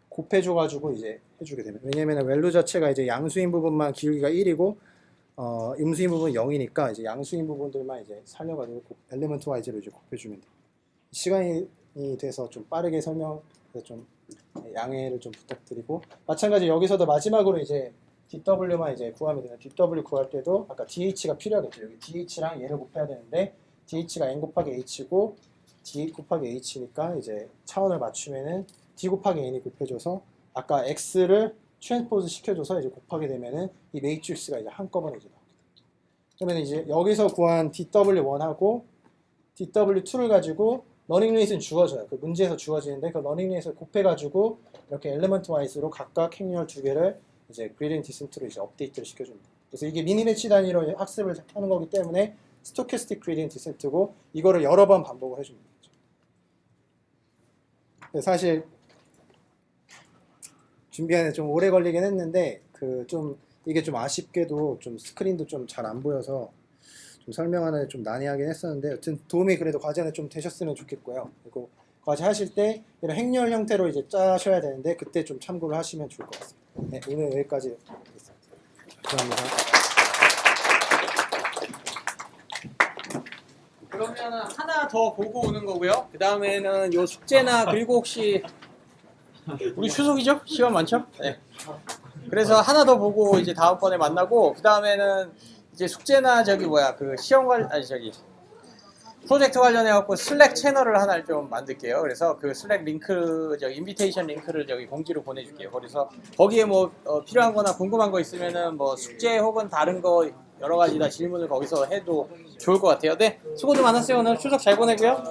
곱해줘가지고 이제 해주게 됩니다. 왜냐면은 밸류 자체가 이제 양수인 부분만 기울기가 1이고 음수인 부분은 0이니까 이제 양수인 부분들만 이제 살려가지고 엘리먼트 와이즈로 이제 곱해주면 돼요. 시간이 돼서 좀 빠르게 설명, 좀 양해를 좀 부탁드리고, 마찬가지 여기서도 마지막으로 이제 DW만 이제 구하면 되는, DW 구할 때도 아까 DH가 필요하겠죠. 여기 DH랑 얘를 곱해야 되는데 DH가 N 곱하기 H고 D 곱하기 H니까 이제 차원을 맞추면은 D 곱하기 N이 곱해져서 아까 X를 트랜스포즈 시켜줘서 이제 곱하게 되면은 이 매트릭스가 이제 한꺼번에 이제 나오게 됩니다. 그러면 이제 여기서 구한 DW1하고 DW2를 가지고 러닝 레이스는 주어져요. 그 문제에서 주어지는데 그 러닝 레이스를 곱해가지고 이렇게 엘리먼트 와이즈로 각각 행렬 두 개를 이제 그레디언트 디센트로 이제 업데이트를 시켜줍니다. 그래서 이게 미니 매치 단위로 학습을 하는 거기 때문에 스토캐스틱 그레디언트 디센트고, 이거를 여러 번 반복을 해줍니다. 사실 준비하는데 좀 오래 걸리긴 했는데 그 좀 이게 좀 아쉽게도 좀 스크린도 좀 잘 안 보여서 좀 설명하는 좀 난해하긴 했었는데, 여튼 도움이 그래도 과제는 좀 되셨으면 좋겠고요. 그리고 과제 하실 때 이런 행렬 형태로 이제 짜셔야 되는데 그때 좀 참고를 하시면 좋을 것 같습니다. 네, 오늘 여기까지 하겠습니다. 감사합니다. 그러면 하나 더 보고 오는 거고요. 그 다음에는 요 숙제나, 그리고 혹시 우리 추석이죠? 시간 많죠? 네. 그래서 하나 더 보고 이제 다음번에 만나고, 그 다음에는 이제 숙제나 그 시험 프로젝트 관련해 갖고 슬랙 채널을 하나를 좀 만들게요. 그래서 그 슬랙 링크, 인비테이션 링크를 공지로 보내줄게요. 그래서 거기에 뭐 필요한 거나 궁금한 거 있으면은 뭐 숙제 혹은 다른 거 여러 가지 다 질문을 거기서 해도 좋을 것 같아요. 네, 수고들 많았어요. 오늘 추석 잘 보내고요.